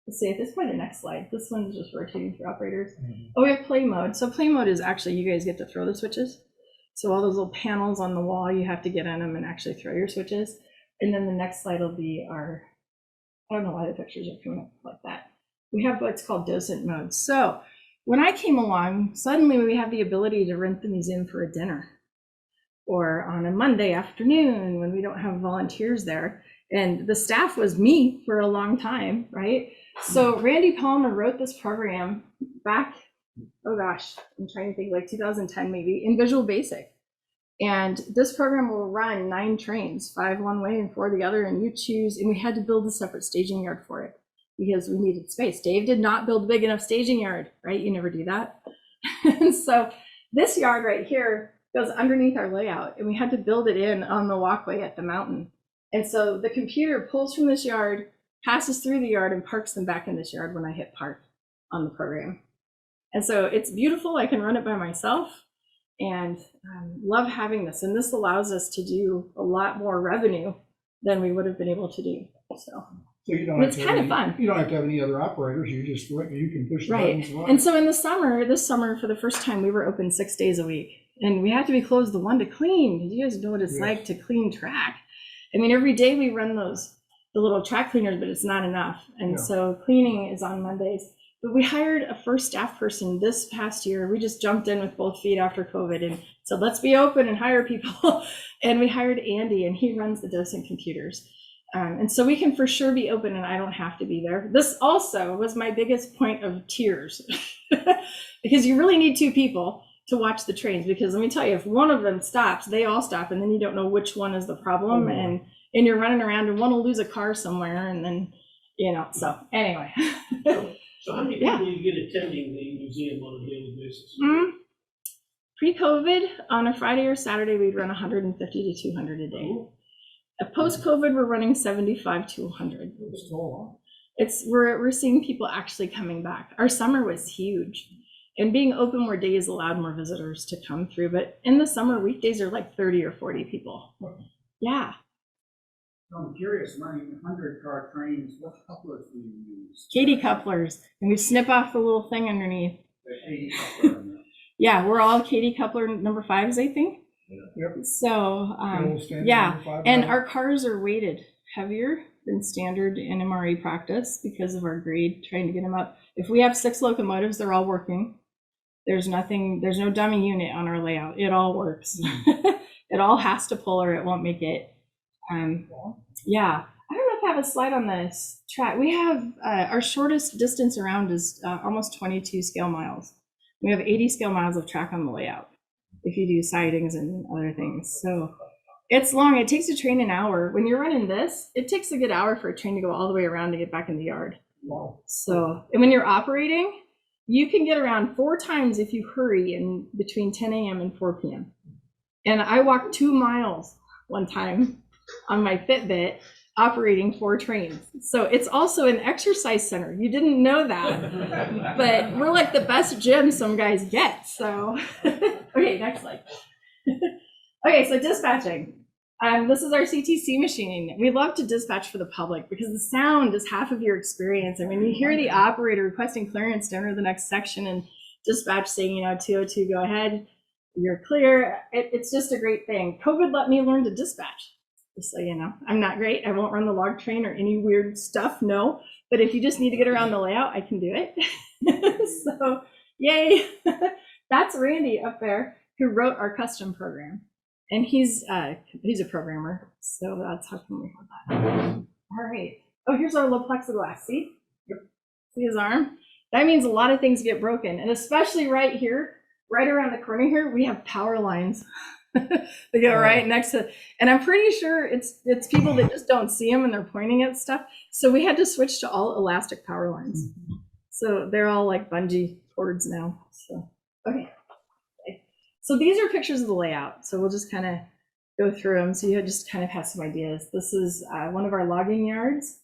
let's see, at this point, the next slide, this one is just rotating for operators. Oh, we have play mode. So play mode is actually, you guys get to throw the switches. So all those little panels on the wall, you have to get in them and actually throw your switches. And then the next slide will be our, I don't know why the pictures are coming up like that. We have what's called docent mode. So when I came along, suddenly we have the ability to rent the museum for a dinner or on a Monday afternoon when we don't have volunteers there. And the staff was me for a long time, right? So Randy Palmer wrote this program back, oh gosh, I'm trying to think, like 2010 maybe, in Visual Basic. And this program will run 9 trains, 5 one way and 4 the other, and you choose, and we had to build a separate staging yard for it because we needed space. Dave did not build a big enough staging yard, right? You never do that. And so this yard right here goes underneath our layout, and we had to build it in on the walkway at the mountain. And so the computer pulls from this yard, passes through the yard, and parks them back in this yard when I hit park on the program. And so it's beautiful. I can run it by myself. And love having this, and this allows us to do a lot more revenue than we would have been able to do. So you don't it's kind of fun. You don't have to have any other operators. You can push the Right. buttons. And so in the summer, this summer for the first time, we were open 6 days a week, and we have to be closed the 1 to clean because you guys know what it's like to clean track. I mean, every day we run the little track cleaners, but it's not enough, and so cleaning is on Mondays. But we hired a first staff person this past year. We just jumped in with both feet after COVID and said, let's be open and hire people. And we hired Andy, and he runs the docent computers. And so we can for sure be open, and I don't have to be there. This also was my biggest point of tears because you really need 2 people. to watch the trains, because let me tell you, if one of them stops, they all stop, and then you don't know which one is the problem, and you're running around, and one will lose a car somewhere, and then, so anyway. So how many Yeah. people you get attending the museum on a daily basis? Pre-COVID, on a Friday or Saturday, we'd run 150 to 200 a day. Post-COVID, we're running 75 to 100. It's still a lot. We're seeing people actually coming back. Our summer was huge, and being open more days allowed more visitors to come through. But in the summer, weekdays are like 30 or 40 people. Yeah. I'm curious, running 100-car trains, what couplers do you use? Katie couplers, and we snip off the little thing underneath. The 80 coupler in there. Yeah, we're all Katie coupler number 5s, I think. Yep. So, Old standard yeah, number 5 and now. our cars are weighted heavier than standard in MRE practice because of our grade, trying to get them up. If we have 6 locomotives, they're all working. There's no dummy unit on our layout. It all works. It all has to pull or it won't make it. Yeah, I don't know if I have a slide on this track. We have our shortest distance around is almost 22 scale miles. We have 80 scale miles of track on the layout if you do sidings and other things. So it's long. It takes a train an hour. When you're running this, it takes a good hour for a train to go all the way around to get back in the yard. Wow. So, and when you're operating, you can get around 4 times if you hurry in between 10 a.m. and 4 p.m. And I walked 2 miles one time on my Fitbit operating 4 trains. So it's also an exercise center. You didn't know that, but we're like the best gym some guys get. So, okay, next slide. Okay, so dispatching. This is our CTC machine. We love to dispatch for the public because the sound is half of your experience. I mean, you hear the operator requesting clearance to enter the next section and dispatch saying, 202, go ahead, you're clear. It's just a great thing. COVID let me learn to dispatch. Just so you know, I'm not great. I won't run the log train or any weird stuff, no. But if you just need to get around the layout, I can do it. So, yay. That's Randy up there who wrote our custom program. And he's a programmer, so that's how come we have that. All right. Oh, here's our low plexiglass. See? See his arm? That means a lot of things get broken. And especially right here, right around the corner here, we have power lines. They go right next to, and I'm pretty sure it's people that just don't see them and they're pointing at stuff. So we had to switch to all elastic power lines. So they're all like bungee cords now. So, okay. So these are pictures of the layout. So we'll just kind of go through them. So you just kind of have some ideas. This is one of our logging yards.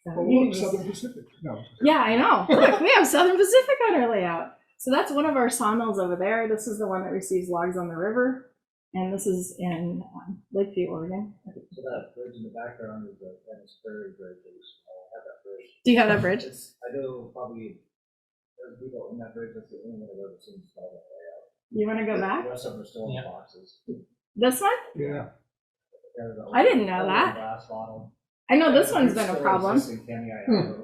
Oh, look, Southern Pacific. No. Yeah, I know. Look, we have Southern Pacific on our layout. So that's one of our sawmills over there. This is the one that receives logs on the river. And this is in Lakeview, Oregon. So that bridge in the background is the Dennis Ferry Bridge. I have that bridge. Do you have that bridge? I know probably there's people in that bridge. That's the only one I've ever seen installed that way out. You want to go back? The rest of them are still in Yeah. boxes. This one? Yeah. I didn't know that. Glass bottle. I know this one's been a problem. Hmm.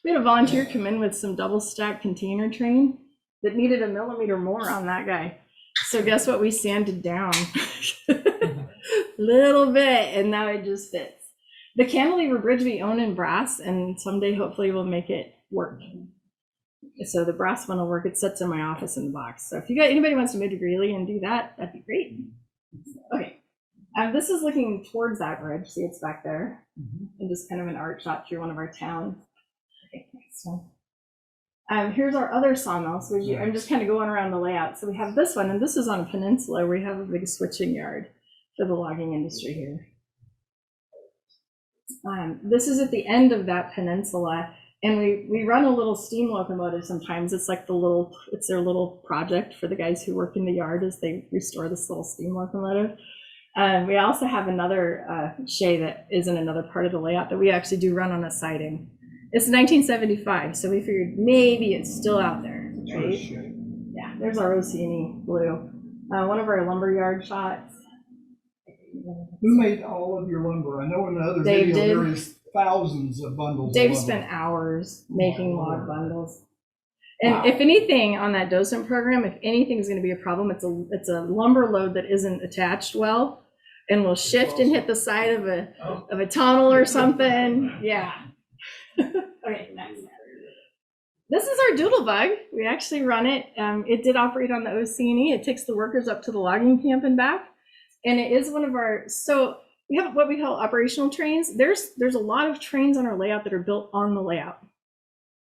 We had a volunteer come in with some double stack container train that needed a millimeter more on that guy. So guess what? We sanded down a little bit, and now it just fits. The cantilever bridge we own in brass, and someday hopefully we'll make it work. So the brass one will work. It sits in my office in the box. So if you got anybody wants to move to Greeley and do that, that'd be great. Okay. This is looking towards that bridge. See, it's back there. And just kind of an art shot through one of our towns. Okay, next one. Here's our other sawmill. So I'm just kind of going around the layout. So we have this one, and this is on a peninsula where we have a big switching yard for the logging industry here. This is at the end of that peninsula, and we run a little steam locomotive sometimes. It's like it's their little project for the guys who work in the yard as they restore this little steam locomotive. We also have another shay that is in another part of the layout that we actually do run on a siding. It's 1975, so we figured maybe it's still out there, right? Yeah, there's our Oceany blue. One of our lumberyard shots. Who made all of your lumber? I know in the other Dave video did. there is thousands of bundles. Dave of lumber. spent hours making log bundles. And Wow. if anything on that docent program, if anything's going to be a problem, it's a lumber load that isn't attached well, and will shift and hit the side of a tunnel or something. Yeah. Okay, next. This is our Doodlebug. We actually run it. It did operate on the OC&E. It takes the workers up to the logging camp and back. And it is one of our, so we have what we call operational trains. There's a lot of trains on our layout that are built on the layout.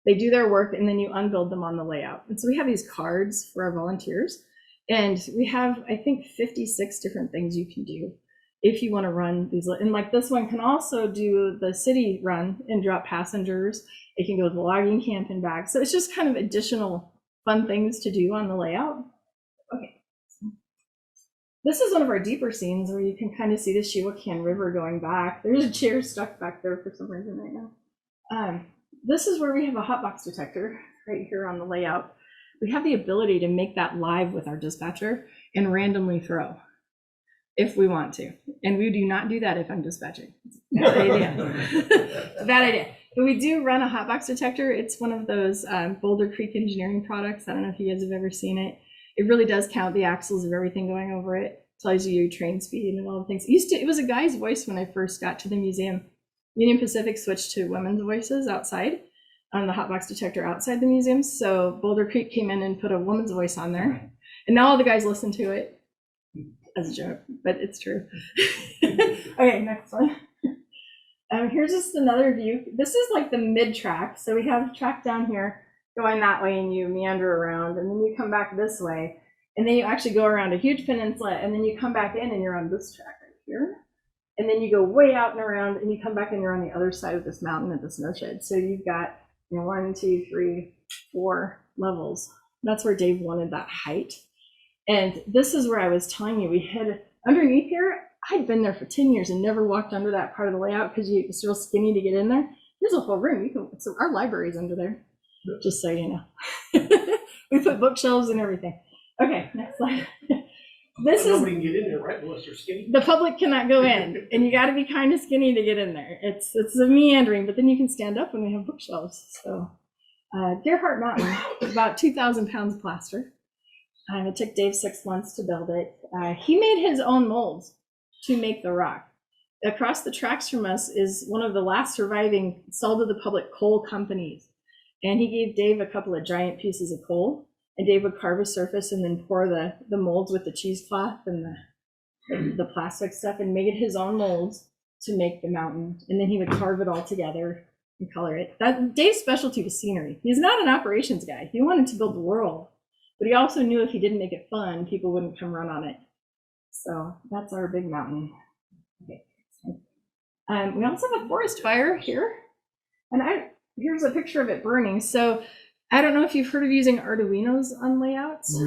They do their work and then you unbuild them on the layout. And so we have these cards for our volunteers. And we have, I think, 56 different things you can do if you want to run these. And like this one can also do the city run and drop passengers. It can go to the logging camp and back. So it's just kind of additional fun things to do on the layout. Okay. This is one of our deeper scenes where you can kind of see the Shiwakan River going back. There's a chair stuck back there for some reason right now. This is where we have a hotbox detector right here on the layout. We have the ability to make that live with our dispatcher and randomly throw if we want to. And we do not do that if I'm dispatching. Bad idea. Bad idea. But we do run a hotbox detector. It's one of those Boulder Creek engineering products. I don't know if you guys have ever seen it. It really does count the axles of everything going over it. Tells you your train speed and all the things. It was a guy's voice when I first got to the museum. Union Pacific switched to women's voices outside on the hotbox detector outside the museum. So Boulder Creek came in and put a woman's voice on there. And now all the guys listen to it as a joke, but it's true. Okay, next one. Here's just another view. This is like the mid-track. So we have track down here going that way and you meander around and then you come back this way. And then you actually go around a huge peninsula and then you come back in and you're on this track right here. And then you go way out and around and you come back and you're on the other side of this mountain at the snow shed. So you've got 1, 2, 3, 4 levels. That's where Dave wanted that height. And this is where I was telling you, we had underneath here, I'd been there for 10 years and never walked under that part of the layout because it's real skinny to get in there. There's a whole room. So our library's under there, just so you know. We put bookshelves and everything. Okay, next slide. Nobody can get in there, right, unless they're skinny? The public cannot go in, and you got to be kind of skinny to get in there. It's a meandering, but then you can stand up when we have bookshelves. So Gerhardt Mountain is about 2,000 pounds of plaster. It took Dave 6 months to build it. He made his own molds to make the rock. Across the tracks from us is one of the last surviving sold to the public coal companies. And he gave Dave a couple of giant pieces of coal. And Dave would carve a surface and then pour the molds with the cheesecloth and the plastic stuff and make it his own molds to make the mountain. And then he would carve it all together and color it. Dave's specialty was scenery. He's not an operations guy. He wanted to build the world, but he also knew if he didn't make it fun, people wouldn't come run on it. So that's our big mountain. Okay. We also have a forest fire here. And here's a picture of it burning. So I don't know if you've heard of using Arduinos on layouts.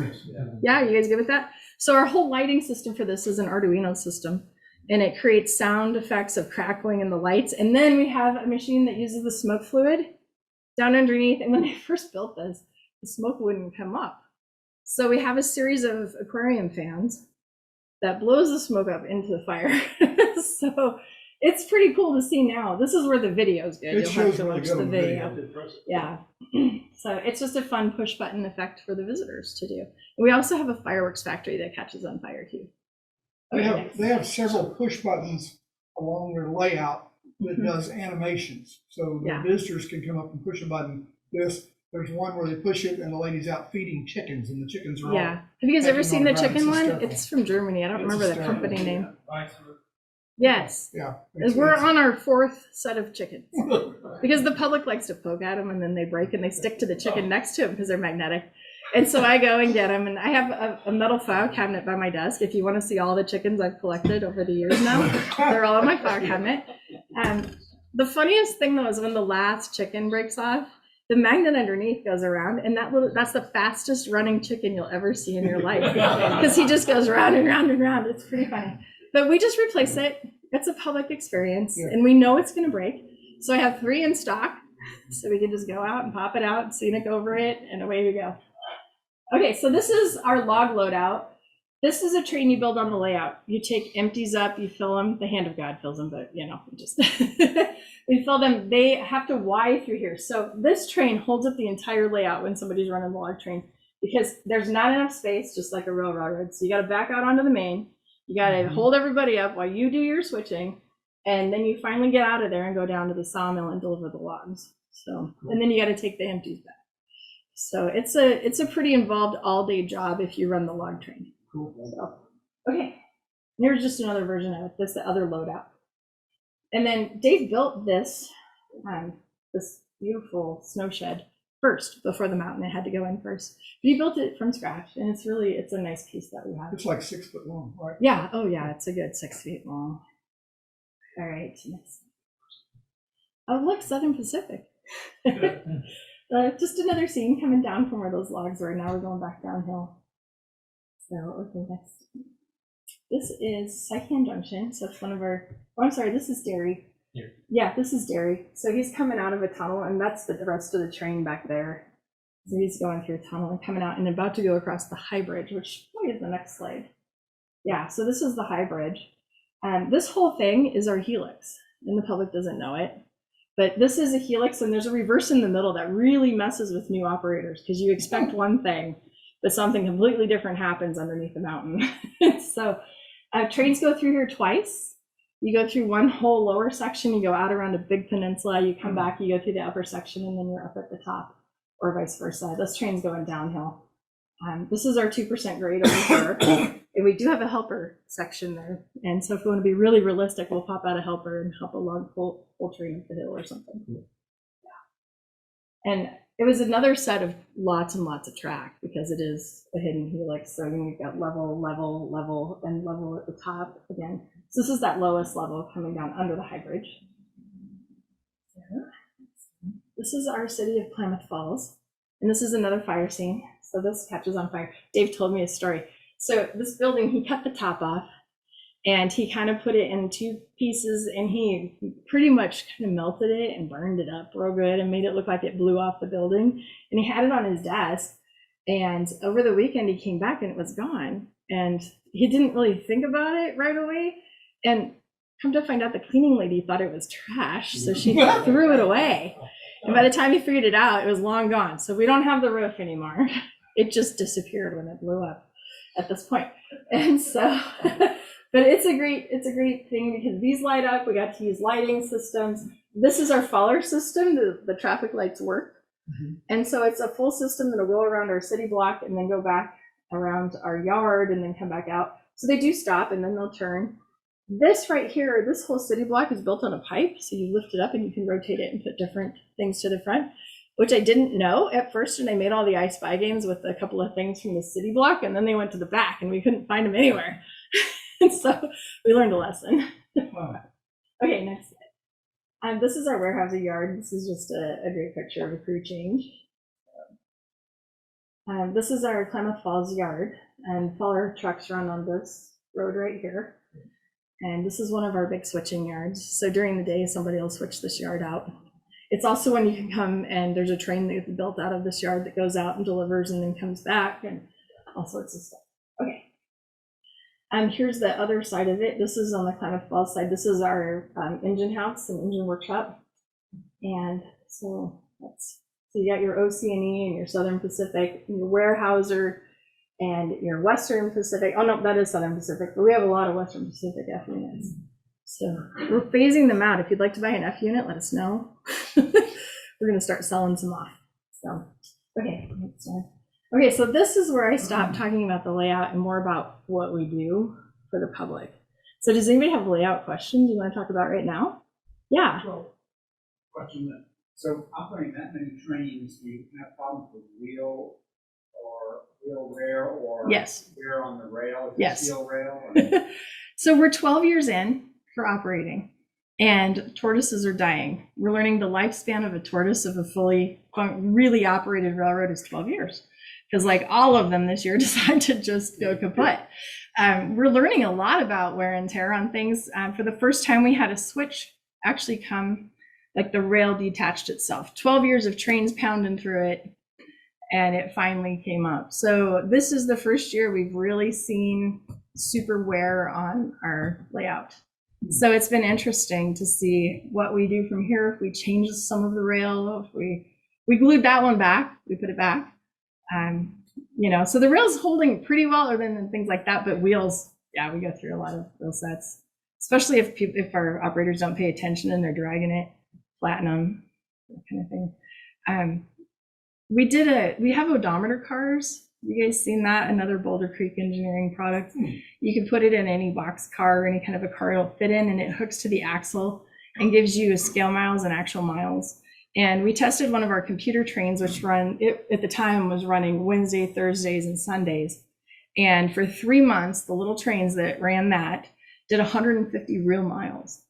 Yeah, you guys good with that? So our whole lighting system for this is an Arduino system, and it creates sound effects of crackling in the lights. And then we have a machine that uses the smoke fluid down underneath. And when they first built this, the smoke wouldn't come up. So we have a series of aquarium fans that blows the smoke up into the fire. So it's pretty cool to see now. This is where the video is good. It You'll shows have to really watch good the on video. video. Yeah. So it's just a fun push button effect for the visitors to do. And we also have a fireworks factory that catches on fire too. They have several push buttons along their layout that does animations. So the visitors can come up and push a button. There's one where they push it and the lady's out feeding chickens and the chickens are all. Yeah. Have you guys ever seen the chicken one? hysterical. It's from Germany. I don't remember the hysterical. company name. Yes. Yeah. We're on our 4th set of chickens because the public likes to poke at them and then they break and they stick to the chicken next to them because they're magnetic. And so I go and get them, and I have a metal file cabinet by my desk. If you want to see all the chickens I've collected over the years now, they're all in my file cabinet. The funniest thing though is when the last chicken breaks off, the magnet underneath goes around, and that's the fastest running chicken you'll ever see in your life because he just goes round and round and round. It's pretty funny. But we just replace it. It's a public experience, and we know it's going to break. So I have 3 in stock, so we can just go out and pop it out, scenic over it, and away we go. Okay, so this is our log loadout. This is a train you build on the layout. You take empties up, you fill them. The hand of God fills them, but just we fill them. They have to Y through here. So this train holds up the entire layout when somebody's running the log train because there's not enough space, just like a railroad. So you got to back out onto the main. You got to hold everybody up while you do your switching, and then you finally get out of there and go down to the sawmill and deliver the logs. So, and then you got to take the empties back. So it's a pretty involved all-day job if you run the log train. Cool. So, okay, here's just another version of it. This the other loadout. And then Dave built this this beautiful snow shed first before the mountain. It had to go in first. But he built it from scratch, and it's a nice piece that we have. It's like 6 foot long, right? Yeah. Oh yeah, it's a good 6 feet long. All right. Next. Oh look, Southern Pacific. Just another scene coming down from where those logs were. Now we're going back downhill. So, okay, next. This is Saipan Junction. So it's one of our, oh, I'm sorry, this is Derry. Here. Yeah, this is Derry. So he's coming out of a tunnel, and that's the rest of the train back there. So he's going through a tunnel and coming out and about to go across the high bridge, which probably is the next slide. Yeah, so this is the high bridge. This whole thing is our helix, and the public doesn't know it. But this is a helix, and there's a reverse in the middle that really messes with new operators because you expect one thing, but something completely different happens underneath the mountain. So trains go through here twice. You go through one whole lower section, you go out around a big peninsula, you come back, you go through the upper section, and then you're up at the top, or vice versa. This train's going downhill. This is our 2% grade over here. And we do have a helper section there. And so if we want to be really realistic, we'll pop out a helper and help a log pull train up the hill or something. Yeah. And it was another set of lots and lots of track because it is a hidden helix. So you've got level, level, level, and level at the top again. So this is that lowest level coming down under the high bridge. This is our city of Klamath Falls. And this is another fire scene. So this catches on fire. Dave told me a story. So this building, he cut the top off and he kind of put it in 2 pieces and he pretty much kind of melted it and burned it up real good and made it look like it blew off the building. And he had it on his desk. And over the weekend, he came back and it was gone. And he didn't really think about it right away. And come to find out, the cleaning lady thought it was trash. So she threw it away. And by the time he figured it out, it was long gone. So we don't have the roof anymore. It just disappeared when it blew up at this point. And so, but it's a great thing because these light up. We got to use lighting systems. This is our faller system. The traffic lights work. Mm-hmm. And so it's a full system that'll go around our city block and then go back around our yard and then come back out. So they do stop and then they'll turn. This right here, this whole city block is built on a pipe. So you lift it up and you can rotate it and put different things to the front, which I didn't know at first. And I made all the I Spy games with a couple of things from the city block. And then they went to the back and we couldn't find them anywhere. And so we learned a lesson. Okay, next slide. This is our warehousing yard. This is just a great picture of a crew change. This is our Klamath Falls yard. And faller trucks run on this road right here. And this is one of our big switching yards. So during the day, somebody will switch this yard out. It's also when you can come and there's a train that gets built out of this yard that goes out and delivers and then comes back and all sorts of stuff. Okay. And here's the other side of it. This is on the Klamath Falls side. This is our engine house and engine workshop. And so you got your OC&E and your Southern Pacific, and your Warehouser, and your Western Pacific. Oh no, that is Southern Pacific, but we have a lot of Western Pacific F units. So we're phasing them out. If you'd like to buy an F unit, let us know. We're gonna start selling some off. So, okay, next one. Okay, so this is where I stopped talking about the layout and more about what we do for the public. So does anybody have layout questions you want to talk about right now? Yeah. So, question then. So operating that many trains, do you have problems with wheel wear or Yes. wear on the rail? Yes. Steel rail? So we're 12 years in for operating and tortoises are dying. We're learning the lifespan of a tortoise of a fully really operated railroad is 12 years. Because like all of them this year decide to just go kaput. We're learning a lot about wear and tear on things. For the first time we had a switch actually come, like the rail detached itself. 12 years of trains pounding through it and it finally came up. So this is the first year we've really seen super wear on our layout. So it's been interesting to see what we do from here. If we change some of the rail, if we glued that one back, we put it back. So the rail's holding pretty well other than things like that, but wheels, yeah, we go through a lot of wheel sets, especially if our operators don't pay attention and they're dragging it, flatten them, that kind of thing. we have odometer cars. You guys seen that? Another Boulder Creek Engineering product. You can put it in any box car or any kind of a car it'll fit in, and it hooks to the axle and gives you scale miles and actual miles. And we tested one of our computer trains, which at the time was running Wednesday, Thursdays, and Sundays. And for 3 months, the little trains that ran that did 150 real miles.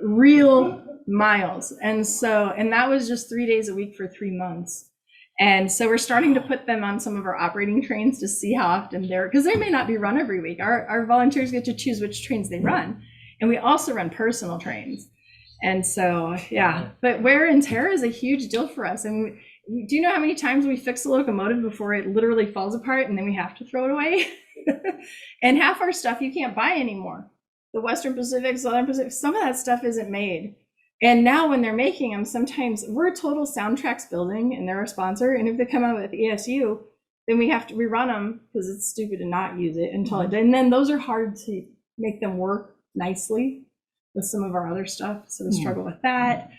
Real miles. And that was just 3 days a week for 3 months. And so we're starting to put them on some of our operating trains to see how often because they may not be run every week. Our volunteers get to choose which trains they run. And we also run personal trains. And so, yeah, but wear and tear is a huge deal for us. And do you know how many times we fix a locomotive before it literally falls apart and then we have to throw it away? And half our stuff you can't buy anymore. The Western Pacific, Southern Pacific, some of that stuff isn't made. And now when they're making them, sometimes we're a Total Soundtracks building and they're a sponsor. And if they come out with ESU, then we run them because it's stupid to not use it until it, and then those are hard to make them work nicely with some of our other stuff. So we struggle with that.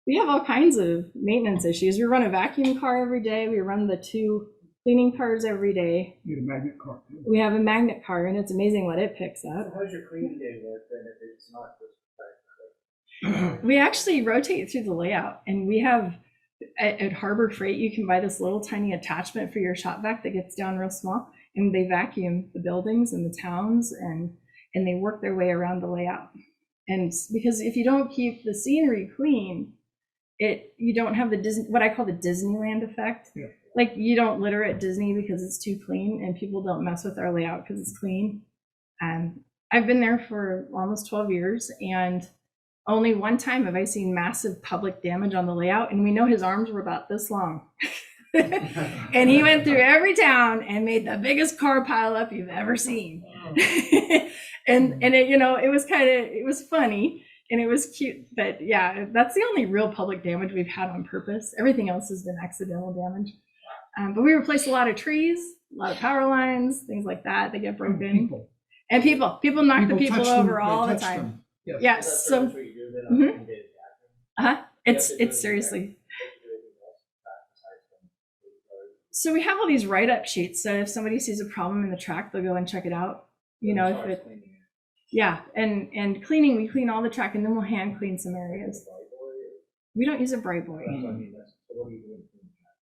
We have all kinds of maintenance issues. We run a vacuum car every day. We run the 2 cleaning cars every day. You need a magnet car. We have a magnet car, and it's amazing what it picks up. So how's your cleaning day work then if it's not just We actually rotate through the layout, and we have at Harbor Freight, you can buy this little tiny attachment for your shop vac that gets down real small, and they vacuum the buildings and the towns, and they work their way around the layout. And because if you don't keep the scenery clean, you don't have what I call the Disneyland effect. Yeah. Like you don't litter at Disney because it's too clean, and people don't mess with our layout because it's clean. I've been there for almost 12 years, and only one time have I seen massive public damage on the layout, and we know his arms were about this long. And he went through every town and made the biggest car pile up you've ever seen. and it was funny and it was cute, but yeah, that's the only real public damage we've had on purpose. Everything else has been accidental damage. But we replaced a lot of trees, a lot of power lines, things like that. They get broken. People knock the people over all the time. Yeah, so it's seriously. So we have all these write-up sheets. So if somebody sees a problem in the track, they'll go and check it out. And cleaning, we clean all the track, and then we'll hand clean some areas. We don't use a bright boy.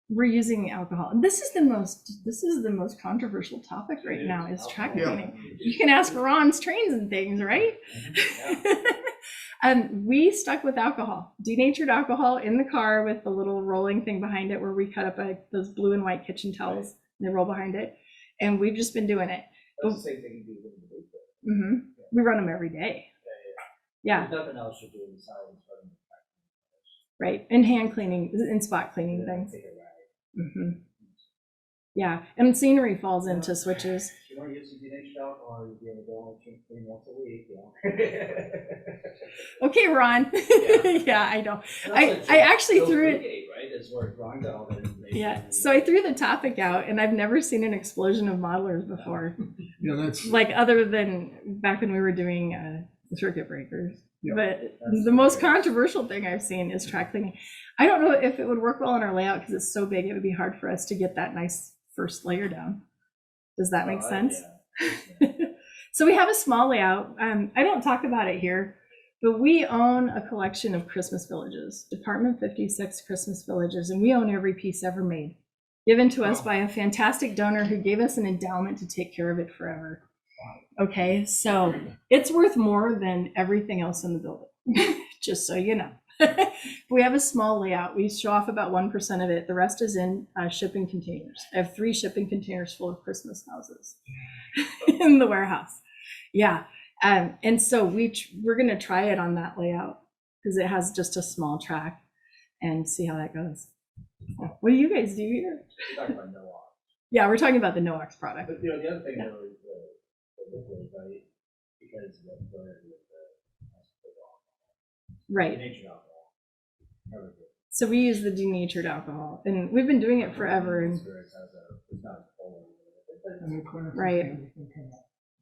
We're using alcohol. And this is the most controversial topic right now is track cleaning. You can ask Ron's trains and things, right? We stuck with alcohol, denatured alcohol in the car with the little rolling thing behind it where we cut up those blue and white kitchen towels and they roll behind it. And we've just been doing it. That's the same thing you do with the week. Mm-hmm. We run them every day. Yeah. There's nothing else you do besides running the track. Right. And hand cleaning and spot cleaning things. Mm-hmm. Yeah. And scenery falls into switches. You want to use some denatured alcohol, you'll be able to go and clean once a week. Okay, Ron. Yeah, I know. I actually threw it. Right, is where Ron got all that information. Yeah, so I threw the topic out, and I've never seen an explosion of modelers before. Yeah, that's like other than back when we were doing circuit breakers. Yeah, but the most controversial thing I've seen is track cleaning. I don't know if it would work well on our layout because it's so big. It would be hard for us to get that nice first layer down. Does that make sense? Yeah. So we have a small layout. I don't talk about it here, but we own a collection of Christmas villages, Department 56 Christmas villages, and we own every piece ever made, given to us by a fantastic donor who gave us an endowment to take care of it forever. Okay, so it's worth more than everything else in the building, just so you know. We have a small layout. We show off about 1% of it. The rest is in shipping containers. I have 3 shipping containers full of Christmas houses in the warehouse. Yeah, and so we're going to try it on that layout because it has just a small track and see how that goes. What do you guys do here? We're talking about NOx. Yeah, we're talking about the NOx product. But the other thing though is the liquid, right? Because the burner with the right. Denatured alcohol. So we use the denatured alcohol, and we've been doing it forever. And right.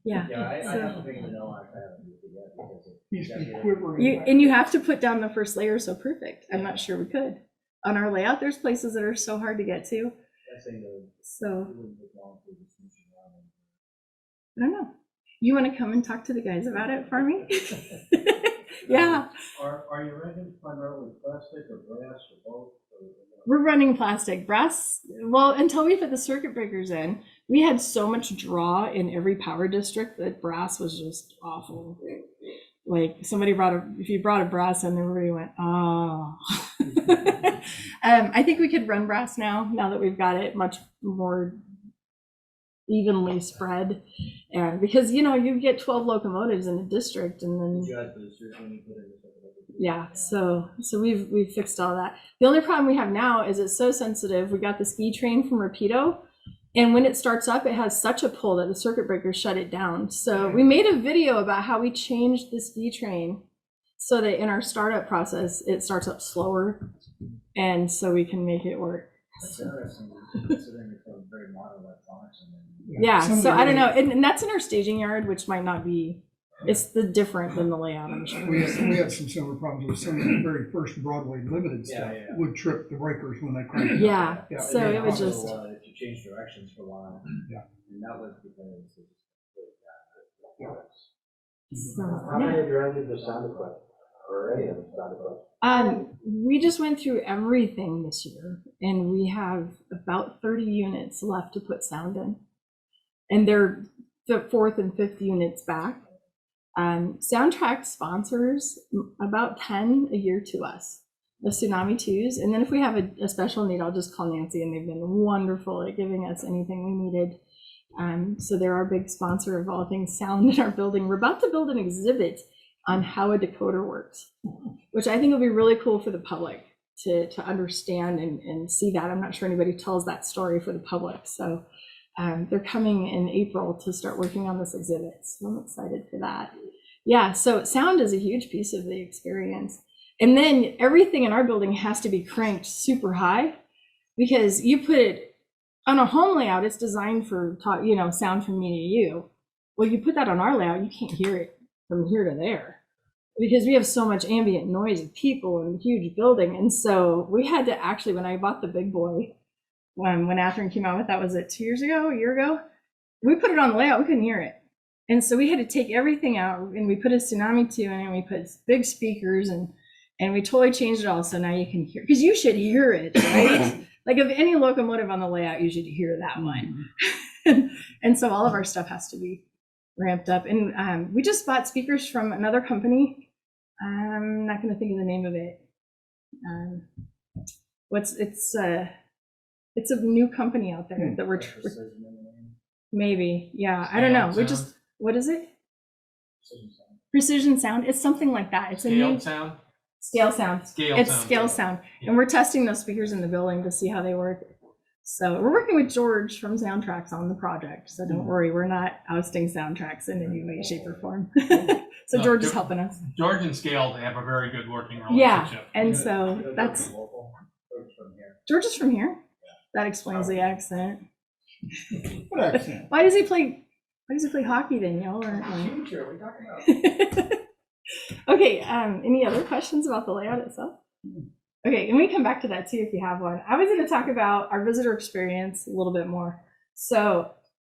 Yeah. Yeah, I have to think of the NOx. I haven't used it yet because he's been quivering. And you have to put down the first layer so perfect. I'm not sure we could. on our layout, there's places that are so hard to get to. I say no, So it wouldn't take long for this mission around. I don't know. You want to come and talk to the guys about it for me? Yeah. Are your engines primarily plastic or brass or both? We're running plastic. Brass, well, until we put the circuit breakers in, we had so much draw in every power district that brass was just awful. Like if you brought a brass in, everybody went, oh. I think we could run brass now that we've got it much more evenly spread. And because, you get 12 locomotives in a district, and then Did you guys put a search when you put in the yeah, so we've fixed all that. The only problem we have now is it's so sensitive. We got the ski train from Rapido, and when it starts up, it has such a pull that the circuit breakers shut it down. So we made a video about how we changed the ski train so that in our startup process, it starts up slower, and so we can make it work. That's interesting, considering it's a very modern electronics. Yeah, Some of so the I don't know, really- and that's in our staging yard, which might not be. It's different than the layout, I'm sure. We had some similar problems with some of the very first Broadway limited stuff Yeah. would trip the breakers when they cranked. Yeah, Yeah, so And it then would also, just. if you change directions for a while. Yeah. And that was because it just. So, How yeah. many of your engines are sound equipped, or any of them sound equipped? We just went through everything this year, and we have about 30 units left to put sound in, and they're the 4th and 5th units back. Soundtrack sponsors about 10 a year to us, the Tsunami 2s, and then if we have a special need, I'll just call Nancy, and they've been wonderful at giving us anything we needed. So they're our big sponsor of all things sound in our building. We're about to build an exhibit on how a decoder works, which I think will be really cool for the public to understand and see that. I'm not sure anybody tells that story for the public. So they're coming in April to start working on this exhibit. So I'm excited for that. Yeah, so sound is a huge piece of the experience. And then everything in our building has to be cranked super high, because you put it on a home layout, it's designed for sound from me to you. Well, you put that on our layout, you can't hear it from here to there, because we have so much ambient noise of people and huge building. And so we had to actually, when I bought the big boy, when Athearn came out with that, was it a year ago? We put it on the layout, we couldn't hear it. And so we had to take everything out, and we put a Tsunami 2 in, and we put big speakers, and we totally changed it all. So now you can hear, because you should hear it, right? Like of any locomotive on the layout, you should hear that one. And so all of our stuff has to be ramped up. And we just bought speakers from another company. I'm not going to think of the name of it. It's a new company out there that we're maybe, yeah, I don't know. We just, what is it? Precision Sound. It's something like that. It's a new Sound? Scale Sound. It's Scale Sound. Yeah. And we're testing those speakers in the building to see how they work. So we're working with George from Soundtracks on the project. So don't worry, we're not ousting Soundtracks in any way, shape, or form. So George is helping us. George and Scale have a very good working Yeah, relationship. and so that's George is from here. That explains the accent. What accent? Why does he play hockey then? Y'all aren't Future, we talking about? Okay, any other questions about the layout itself? Okay, and we come back to that too if you have one. I was going to talk about our visitor experience a little bit more. So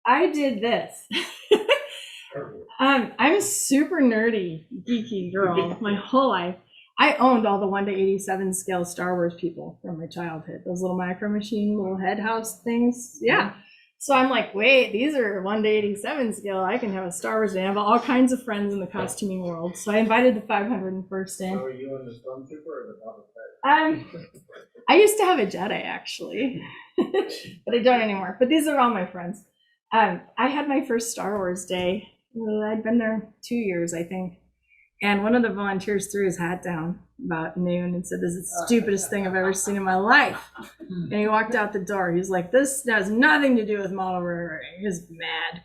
I did this. I'm a super nerdy, geeky girl my whole life. I owned all the 1:87 scale Star Wars people from my childhood. Those little Micro Machine, little head house things. Yeah. So I'm like, wait, these are 1:87 scale. I can have a Star Wars day. I have all kinds of friends in the costuming world. So I invited the 501st in. So are you in the Stormtrooper or the Boba Fett? I used to have a Jedi actually, but I don't anymore. But these are all my friends. I had my first Star Wars day. I'd been there 2 years, I think. And one of the volunteers threw his hat down about noon and said, "This is the stupidest thing I've ever seen in my life." And he walked out the door. He's like, "This has nothing to do with model railroading." He was mad.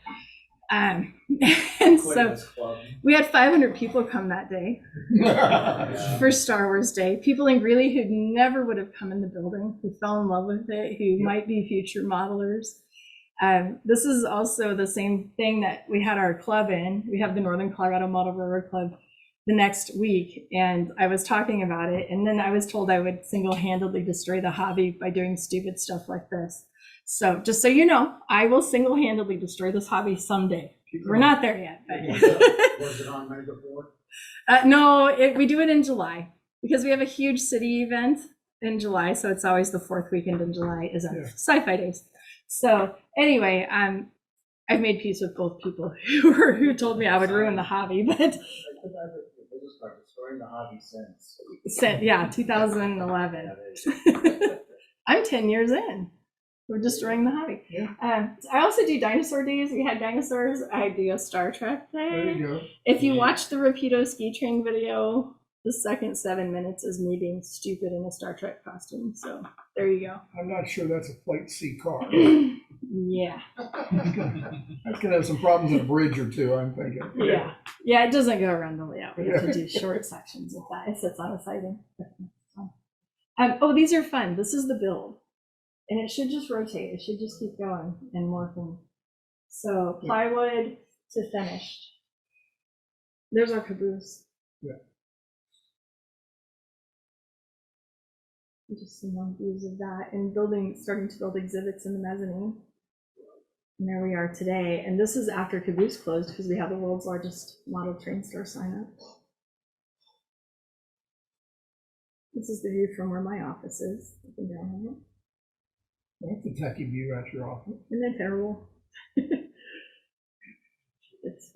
And so we had 500 people come that day for Star Wars Day. People in Greeley who never would have come in the building, who fell in love with it, who might be future modelers. This is also the same thing that we had our club in. We have the Northern Colorado Model Railroad Club. the next week, and I was talking about it, and then I was told I would single-handedly destroy the hobby by doing stupid stuff like this. So just so you know, I will single-handedly destroy this hobby someday. We're not there yet. But. Was it on May the 4th? No, we do it in July because we have a huge city event in July. So it's always the 4th weekend in July is our sci-fi days. So anyway, I've made peace with both people who told me I would ruin the hobby, but Destroying the hobby since. yeah, 2011. I'm 10 years in. We're destroying the hobby. Yeah. I also do dinosaur days. We had dinosaurs. I do a Star Trek day. There you go. If you watch the Rapido ski train video, the second 7 minutes is me being stupid in a Star Trek costume. So there you go. I'm not sure that's a plate C car. Yeah. That's gonna have some problems in a bridge or two, I'm thinking. Yeah. Yeah, it doesn't go around the layout. We have to do short sections with that. It sits on a siding. Oh, these are fun. This is the build. And it should just rotate. It should just keep going and morphing. So plywood to finished. There's our caboose. Yeah. Just some more views of that, and starting to build exhibits in the mezzanine. And there we are today. And this is after caboose closed because we have the world's largest model train store sign up. This is the view from where my office is. Up and down on it. That's a techie view at your office. Isn't that terrible? It's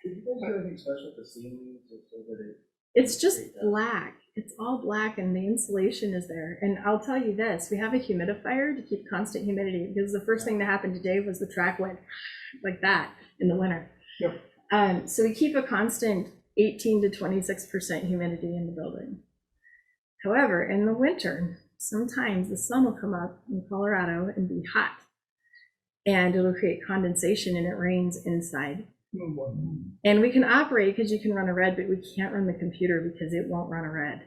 Did you guys do anything special with the ceilings or so that it? It's just black. It's all black and the insulation is there. And I'll tell you this, we have a humidifier to keep constant humidity because the first thing that happened today was the track went like that in the winter. Yep. So we keep a constant 18 to 26% humidity in the building. However, in the winter, sometimes the sun will come up in Colorado and be hot and it'll create condensation and it rains inside. And we can operate because you can run a red, but we can't run the computer because it won't run a red.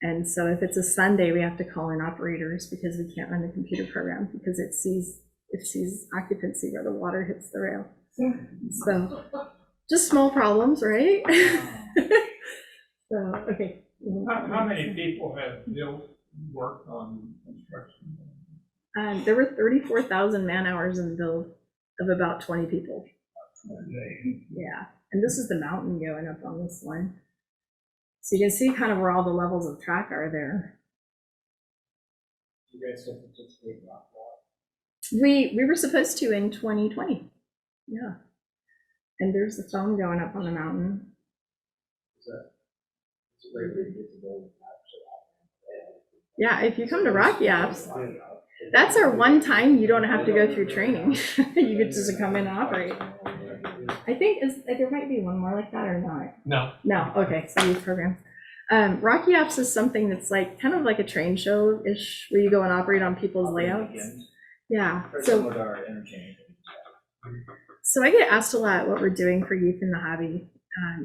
And so if it's a Sunday, we have to call in operators because we can't run the computer program because it sees occupancy where the water hits the rail. So just small problems, right? So, okay. How many people have worked on construction? There were 34,000 man hours in the build of about 20 people. Yeah, and this is the mountain going up on this one. So you can see kind of where all the levels of track are there. You guys still participate in rock wall? We were supposed to in 2020. Yeah. And there's the foam going up on the mountain. It's a great way to get to know actually. Yeah, if you come to Rocky Apps, that's our one time you don't have to go through training. You get to just come in and operate. I think there might be one more like that or not. No. Okay, so youth program. Rocky Apps is something that's like kind of like a train show-ish where you go and operate on people's layouts. Yeah. So I get asked a lot what we're doing for youth in the hobby.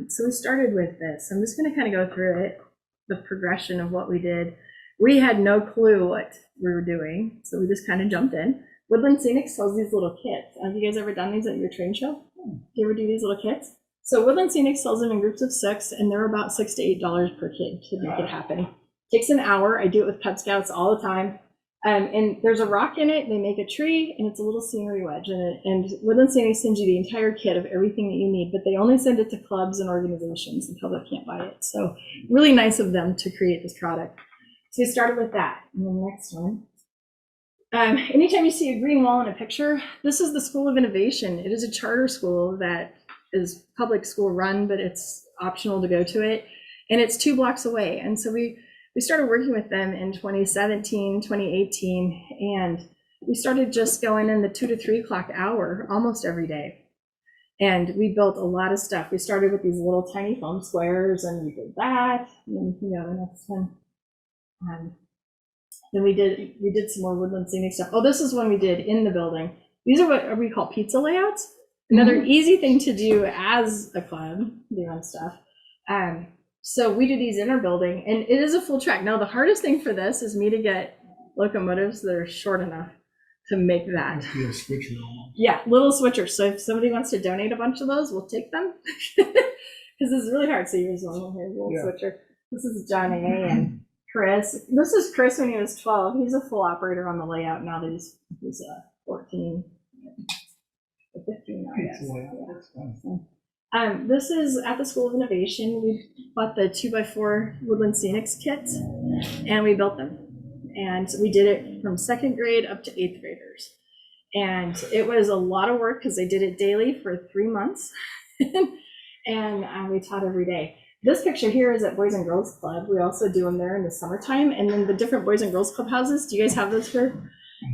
So we started with this. I'm just going to kind of go through it, the progression of what we did. We had no clue what we were doing, so we just kind of jumped in. Woodland Scenic sells these little kits. Have you guys ever done these at your train show? Do you ever do these little kits? So Woodland Scenic sells them in groups of 6, and they're about $6 to $8 per kid to make it happen. Takes an hour. I do it with Cub Scouts all the time. And there's a rock in it. They make a tree, and it's a little scenery wedge in it. And Woodland Scenic sends you the entire kit of everything that you need, but they only send it to clubs and organizations. The public can't buy it. So really nice of them to create this product. So we started with that. And then the next one. Anytime you see a green wall in a picture, this is the School of Innovation. It is a charter school that is public school run, but it's optional to go to it. And it's 2 blocks away. And so we started working with them in 2017, 2018, and we started just going in the 2 to 3 o'clock hour almost every day. And we built a lot of stuff. We started with these little tiny foam squares, and we did that. And then we got the next one. Then we did some more Woodland Scenic stuff. Oh, this is one we did in the building. These are what we call pizza layouts. Another easy thing to do as a club, doing stuff. So we do these in our building, and it is a full track. Now, the hardest thing for this is me to get locomotives that are short enough to make that. Must be a switcher almost. Yeah, little switchers. So if somebody wants to donate a bunch of those, we'll take them. Because it's really hard. So here's one here, little Yeah. switcher. This is John A. and Chris. This is Chris when he was 12. He's a full operator on the layout now that he's 14, 15 now, I guess. This is at the School of Innovation. We bought the 2x4 Woodland Scenics kits and we built them. And we did it from 2nd grade up to 8th graders. And it was a lot of work because they did it daily for 3 months. and we taught every day. This picture here is at Boys and Girls Club. We also do them there in the summertime. And then the different Boys and Girls Club houses, do you guys have those here?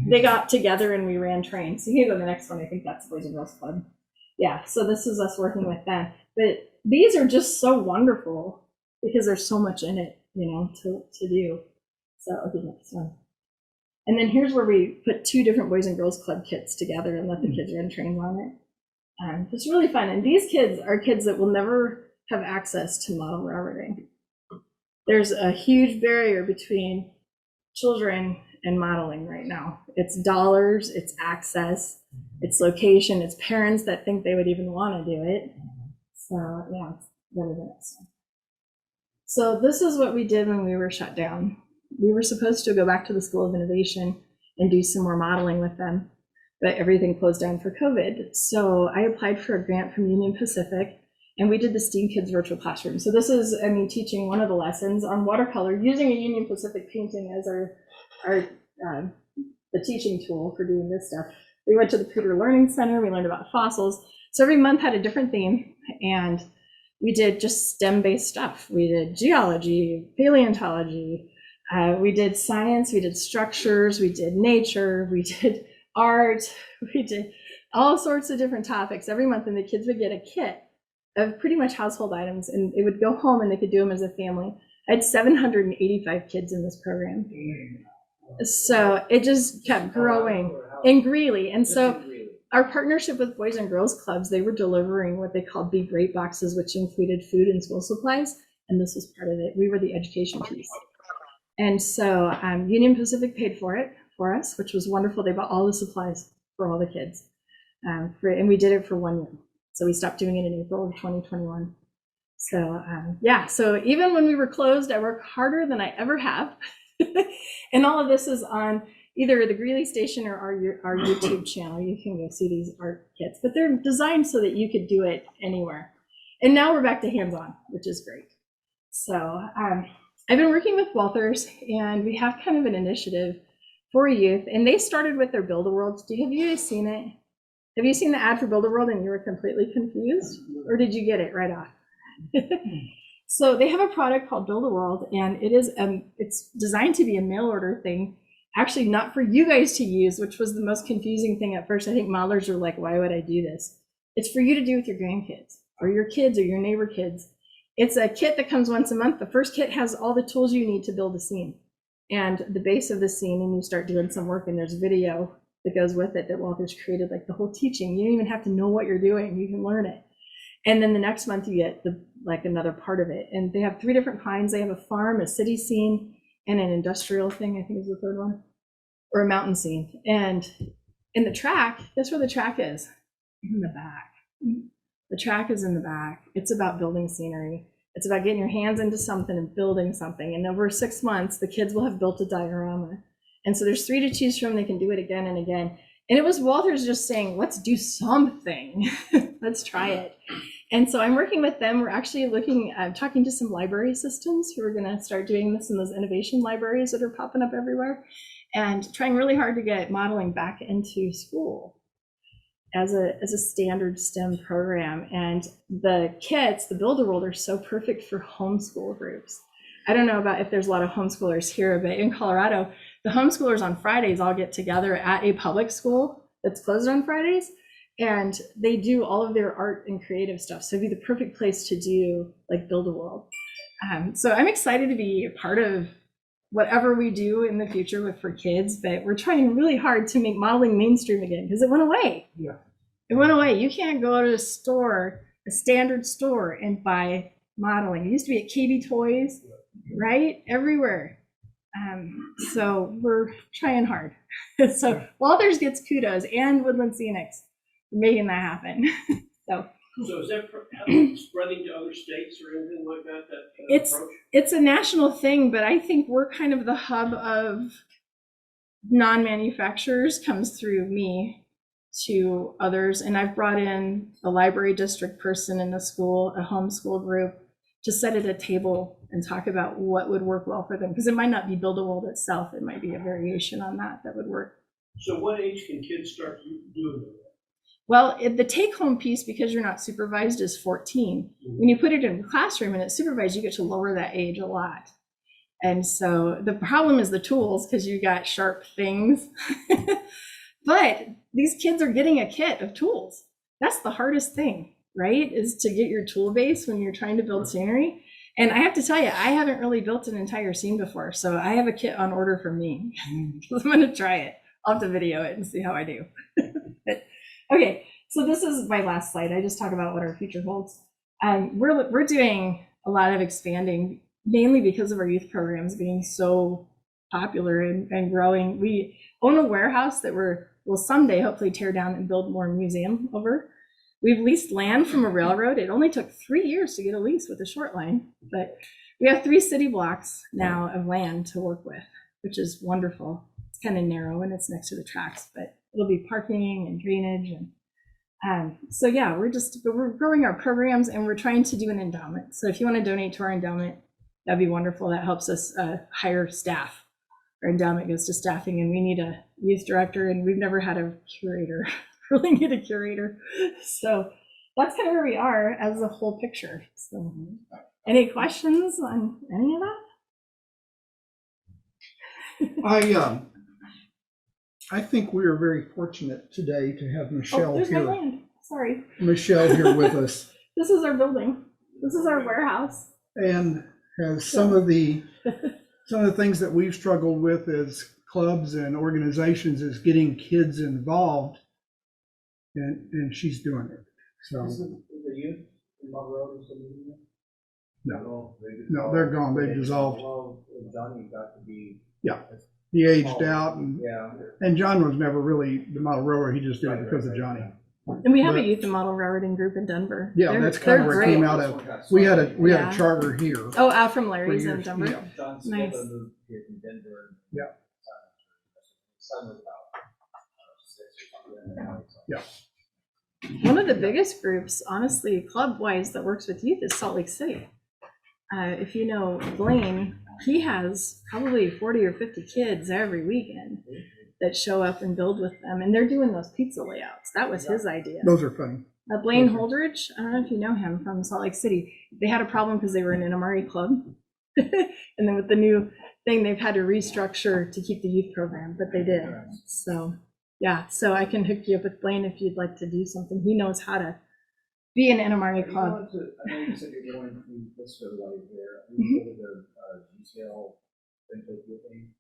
They got together and we ran trains. So you can go to the next one. I think that's Boys and Girls Club. Yeah, so this is us working with them. But these are just so wonderful because there's so much in it, to do. So I'll do the next one. And then here's where we put 2 different Boys and Girls Club kits together and let the kids run trains on it. It's really fun. And these kids are kids that will never have access to model railroading. There's a huge barrier between children and modeling right now. It's dollars, it's access, it's location, it's parents that think they would even want to do it. So yeah, go to the next one. So this is what we did when we were shut down. We were supposed to go back to the School of Innovation and do some more modeling with them, but everything closed down for COVID. So I applied for a grant from Union Pacific and we did the STEAM Kids virtual classroom. So this is me teaching one of the lessons on watercolor using a Union Pacific painting as the teaching tool for doing this stuff. We went to the Cooter Learning Center, we learned about fossils. So every month had a different theme and we did just STEM-based stuff. We did geology, paleontology, we did science, we did structures, we did nature, we did art, we did all sorts of different topics every month, and the kids would get a kit of pretty much household items and they would go home and they could do them as a family. I had 785 kids in this program. So it just kept growing in Greeley. And so our partnership with Boys and Girls Clubs, they were delivering what they called Be Great boxes, which included food and school supplies. And this was part of it. We were the education piece. And so Union Pacific paid for it for us, which was wonderful. They bought all the supplies for all the kids. And we did it for 1 year. So we stopped doing it in April of 2021. So yeah, so even when we were closed, I worked harder than I ever have. And all of this is on either the Greeley station or our YouTube channel. You can go see these art kits, but they're designed so that you could do it anywhere. And now we're back to hands-on, which is great. So I've been working with Walthers, and we have kind of an initiative for youth, and they started with their Build-A-World. Have you guys seen it? Have you seen the ad for Build-A-World and you were completely confused? Or did you get it right off? So they have a product called Build-A-World, and it is it's designed to be a mail order thing, actually not for you guys to use, which was the most confusing thing at first. I think modelers are like, why would I do this? It's for you to do with your grandkids or your kids or your neighbor kids. It's a kit that comes once a month. The first kit has all the tools you need to build a scene and the base of the scene, and you start doing some work, and there's video that goes with it that Walter's created, like the whole teaching. You don't even have to know what you're doing. You can learn it. And then the next month you get another part of it. And they have 3 different kinds. They have a farm, a city scene, and an industrial thing, I think is the 3rd one, or a mountain scene. And in the track, guess where the track is? In the back. The track is in the back. It's about building scenery. It's about getting your hands into something and building something. And over 6 months, the kids will have built a diorama. And so there's 3 to choose from. They can do it again and again. And it was Walters just saying, let's do something. Let's try it. And so I'm working with them. We're actually talking to some library systems who are going to start doing this in those innovation libraries that are popping up everywhere, and trying really hard to get modeling back into school as a standard STEM program. And the kits, the Build-A-World, are so perfect for homeschool groups. I don't know about if there's a lot of homeschoolers here, but in Colorado, the homeschoolers on Fridays all get together at a public school that's closed on Fridays, and they do all of their art and creative stuff. So it'd be the perfect place to do like Build-A-World. So I'm excited to be a part of whatever we do in the future for kids, but we're trying really hard to make modeling mainstream again because it went away. Yeah. It went away. You can't go to a store, a standard store, and buy modeling. It used to be at KB Toys, right? Everywhere. So we're trying hard. So Walters gets kudos, and Woodland Scenics for making that happen. So So is that spreading to other states or anything like that, It's approach? it's a national thing, but I think we're kind of the hub of non-manufacturers, comes through me to others. And I've brought in a library district person in the school, a homeschool group, to sit at a table and talk about what would work well for them. Because it might not be Build a World itself. It might be a variation on that would work. So what age can kids start doing that? Well, the take-home piece, because you're not supervised, is 14. When you put it in a classroom and it's supervised, you get to lower that age a lot. And so the problem is the tools, because you got sharp things. But these kids are getting a kit of tools. That's the hardest thing, right? Is to get your tool base when you're trying to build scenery. And I have to tell you, I haven't really built an entire scene before. So I have a kit on order for me. I'm going to try it. I'll have to video it and see how I do. Okay, so this is my last slide. I just talk about what our future holds. We're doing a lot of expanding, mainly because of our youth programs being so popular and growing. We own a warehouse that we'll someday hopefully tear down and build more museum over. We've leased land from a railroad. It only took 3 years to get a lease with a short line, but we have 3 city blocks now of land to work with, which is wonderful. It's kind of narrow and it's next to the tracks, but it'll be parking and drainage. And so yeah, we're growing our programs and we're trying to do an endowment. So if you want to donate to our endowment, that'd be wonderful. That helps us hire staff. Our endowment goes to staffing, and we need a youth director, and we've never had a curator. Really need a curator. So that's kind of where we are as a whole picture. So any questions on any of that? I think we are very fortunate today to have Michelle there's my here. land. Sorry. Michelle here with us, This is our building. This is our warehouse. and has some of the things that we've struggled with as clubs and organizations is getting kids involved, and she's doing it. So Is the youth in Mother Road still using it? no, they're gone. They've dissolved. Well, Johnny got to be. Yeah. He aged out, Yeah. and John was never really the model rower. He just did it because of Johnny. And we have But- a youth and model railroading group in Denver. Yeah, that's kind of they're where it came great. out of. We had a Yeah. charter here. Oh, out from Larry's in years, Denver. yeah. John Nice. Smith moved here from Denver. And Yeah. Son was about 6 or something. And now he's One of the biggest groups, honestly, club-wise, that works with youth is Salt Lake City. If you know Blaine, he has probably 40 or 50 kids every weekend that show up and build with them. And they're doing those pizza layouts. That was his idea. Those are funny. Blaine Holdridge, I don't know if you know him from Salt Lake City. They had a problem because they were an NMRE club. And then with the new thing, they've had to restructure to keep the youth program, but they did. So yeah, so I can hook you up with Blaine if you'd like to do something. He knows how to be an NMRE club. I know you said you're going to this for the light here. Are you going to the GCL thing?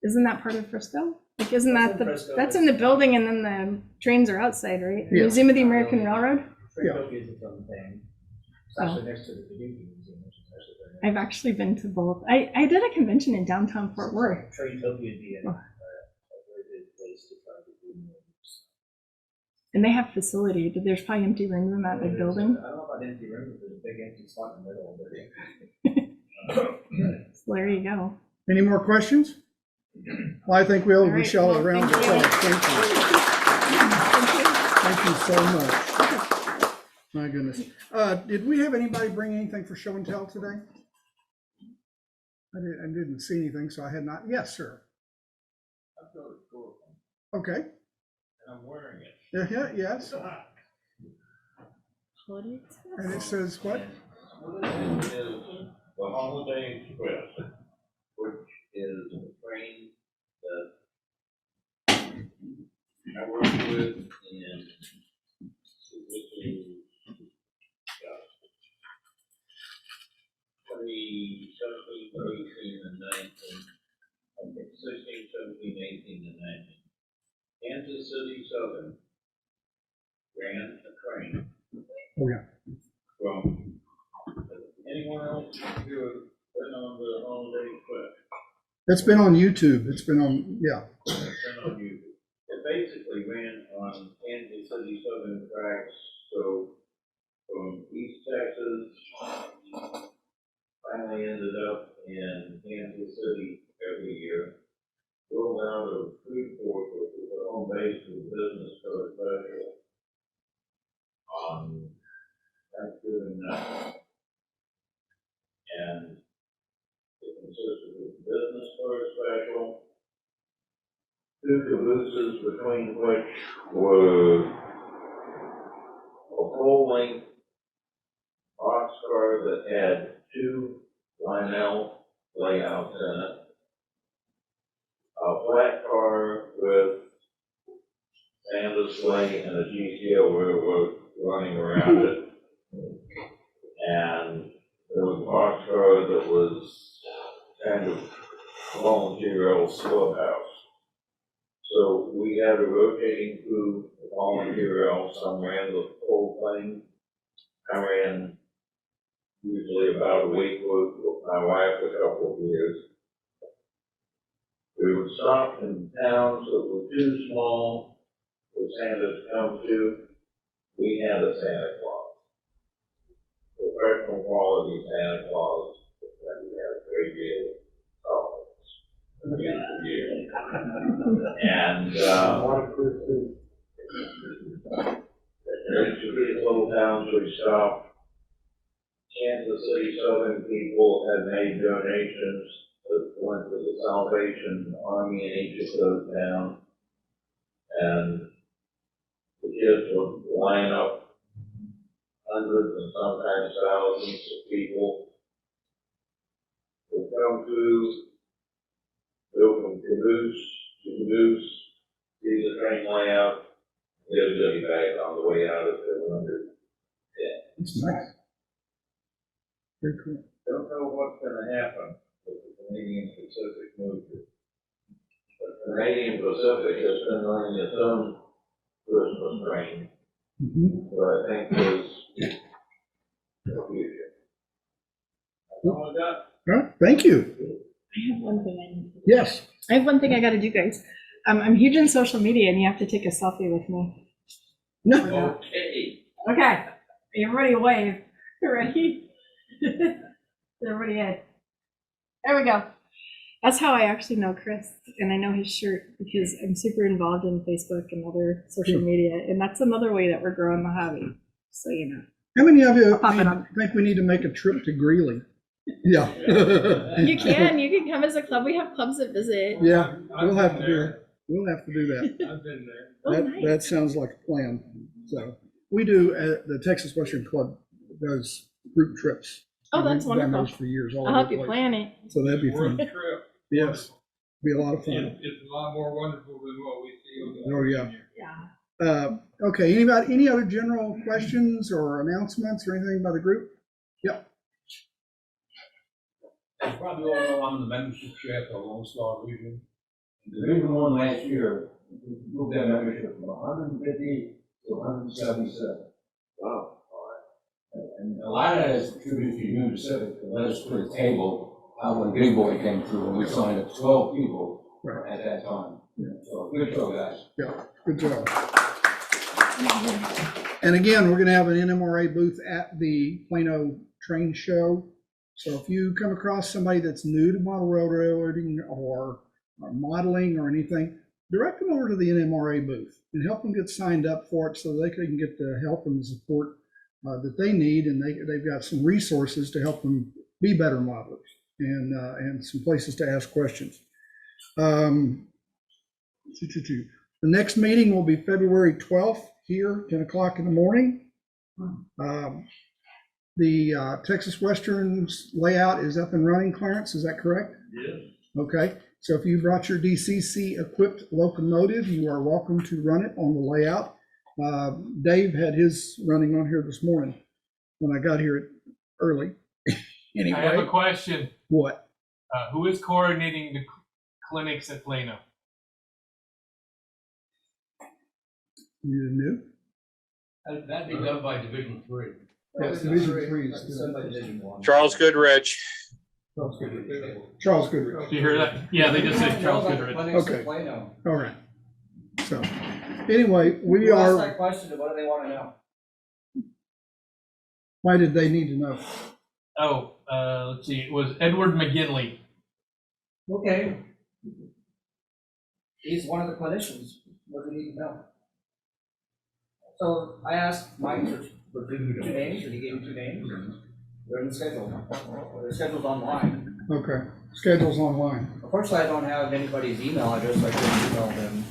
Isn't that part of Frisco? Like, isn't that Frisco. that's in the building and then the trains are outside, right? The Yeah. Museum of the American Railroad? Trinity is its own thing. It's actually next to the Kabuki Museum, which is actually very nice. I've actually been to both. I did a convention in downtown Fort Worth. Trinity would be a very good place to try to do movies. And they have facility. There's probably empty rooms in that big building. I don't know about empty rooms, but there's a big empty spot in the middle of it. So there you go. Any more questions? Well, I think we owe All right, Michelle well, a round of thank you. applause. Thank you so much. My goodness. Did we have anybody bring anything for show and tell today? I didn't see anything, so I had not. Yes, sir. I've got a score, Okay. and I'm wearing it. Yeah, yes. And it says what? This is the Holiday Express, which is a train that I work with in, which is 2017, 18, and 19. Okay, 16, 17, 18, and 19. Kansas City Southern ran a train. Oh, yeah. From anyone else who have been on the Holiday Express. It's been on YouTube. It's been on, yeah. It's been on YouTube. It basically ran on Kansas City Southern tracks, so ended up in Kansas City every year. Go down to Freeport, which is the home base of the business code special on Thanksgiving night. And it consisted of business code special, two cabooses between which were a full-length boxcar that had two Lionel layouts in it, a flat car with Santa sleigh and a GCL railroad running around it, and there was a boxcar that was kind of volunteer old clubhouse. So we had a rotating crew of volunteer elves. Some ran the whole thing. I ran usually about a week with my wife a couple of years. We would stop in towns that were too small for Santa to come to. We had a Santa Claus. Professional quality Santa Claus, and we had a great deal of years. And there's these little towns we stopped. Kansas City Southern people had made donations that went to the Salvation Army in each of those towns. And the kids would line up hundreds and sometimes thousands of people would come through, go from caboose to caboose, see the train layout, get a goodie bag on the way out if they wanted. It's nice. Very cool. Don't know what's gonna happen with the Canadian Pacific movement. But the Canadian Pacific has been running its own Christmas train, so I think there's a future. That's all I got. All right, thank you. I have one thing I need to do. Yes. I have one thing I got to do, guys. I'm huge in social media, and you have to take a selfie with me. No. Okay. Okay. Everybody wave. Ready? Everybody in. There we go. That's how I actually know Chris, and I know his shirt because I'm super involved in Facebook and other social media, and that's another way that we're growing the hobby. So you know. How many of you Pop it on. think we need to make a trip to Greeley? Yeah. You can come as a club. We have clubs that visit. Yeah, we'll have to do that. We'll have to do that. I've been there. Oh, That, nice. that sounds like a plan. So we do, the Texas Western Club does group trips. Oh, that's We've done wonderful. those for years. all I'll over help the you place. plan it. So that'd be World fun. trip. Yes, be a lot of fun. It's a lot more wonderful than what we see on the. Oh, yeah. Yeah. Okay, any other general questions or announcements or anything by the group? Yep. You probably all know I'm the membership chair for Lone Star Region. Division One last year, we moved that membership from 150 to 177. Wow. And a lot of that is attributed to Union Pacific, that let us put a table out when Big Boy came through, and we signed up 12 people Right. at that time. Yeah. So good show, guys. Yeah, good job. And again, we're gonna have an NMRA booth at the Plano Train Show. So if you come across somebody that's new to model railroading or modeling or anything, direct them over to the NMRA booth and help them get signed up for it so they can get the help and support that they need, and they've got some resources to help them be better modelers and some places to ask questions. The next meeting will be February 12th here, 10 o'clock in the morning. The Texas Western's layout is up and running, Clarence, is that correct? Yes. Okay, so if you brought your DCC equipped locomotive, you are welcome to run it on the layout. Dave had his running on here this morning when I got here early. I have a Anyway, question. what? Who is coordinating the clinics at Plano? You knew? That'd be done by Division Three. Yes, Division 3 is It's done by Division One. Charles Goodrich. Charles Goodrich. Did you hear that? Yeah, they just said Charles Goodrich. Okay. Plano. All right. So, anyway, we Who asked are, that question? What do they want to know? why did they need to know? Let's see, it was Edward McGinley. Okay. He's one of the clinicians. What do you need to know? So I asked Mike for two names, and he gave me 2 names. They're in the schedule. They're scheduled online. Okay, schedules online. Unfortunately, I don't have anybody's email address, so I couldn't email them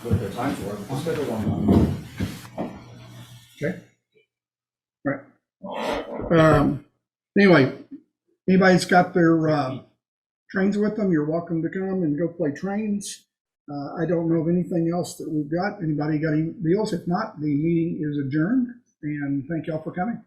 with their times for it. They're scheduled online. Okay. Right. Anyway, anybody's got their trains with them, you're welcome to come and go play trains. I don't know of anything else that we've got. Anybody got any deals? If not, the meeting is adjourned, and thank y'all for coming.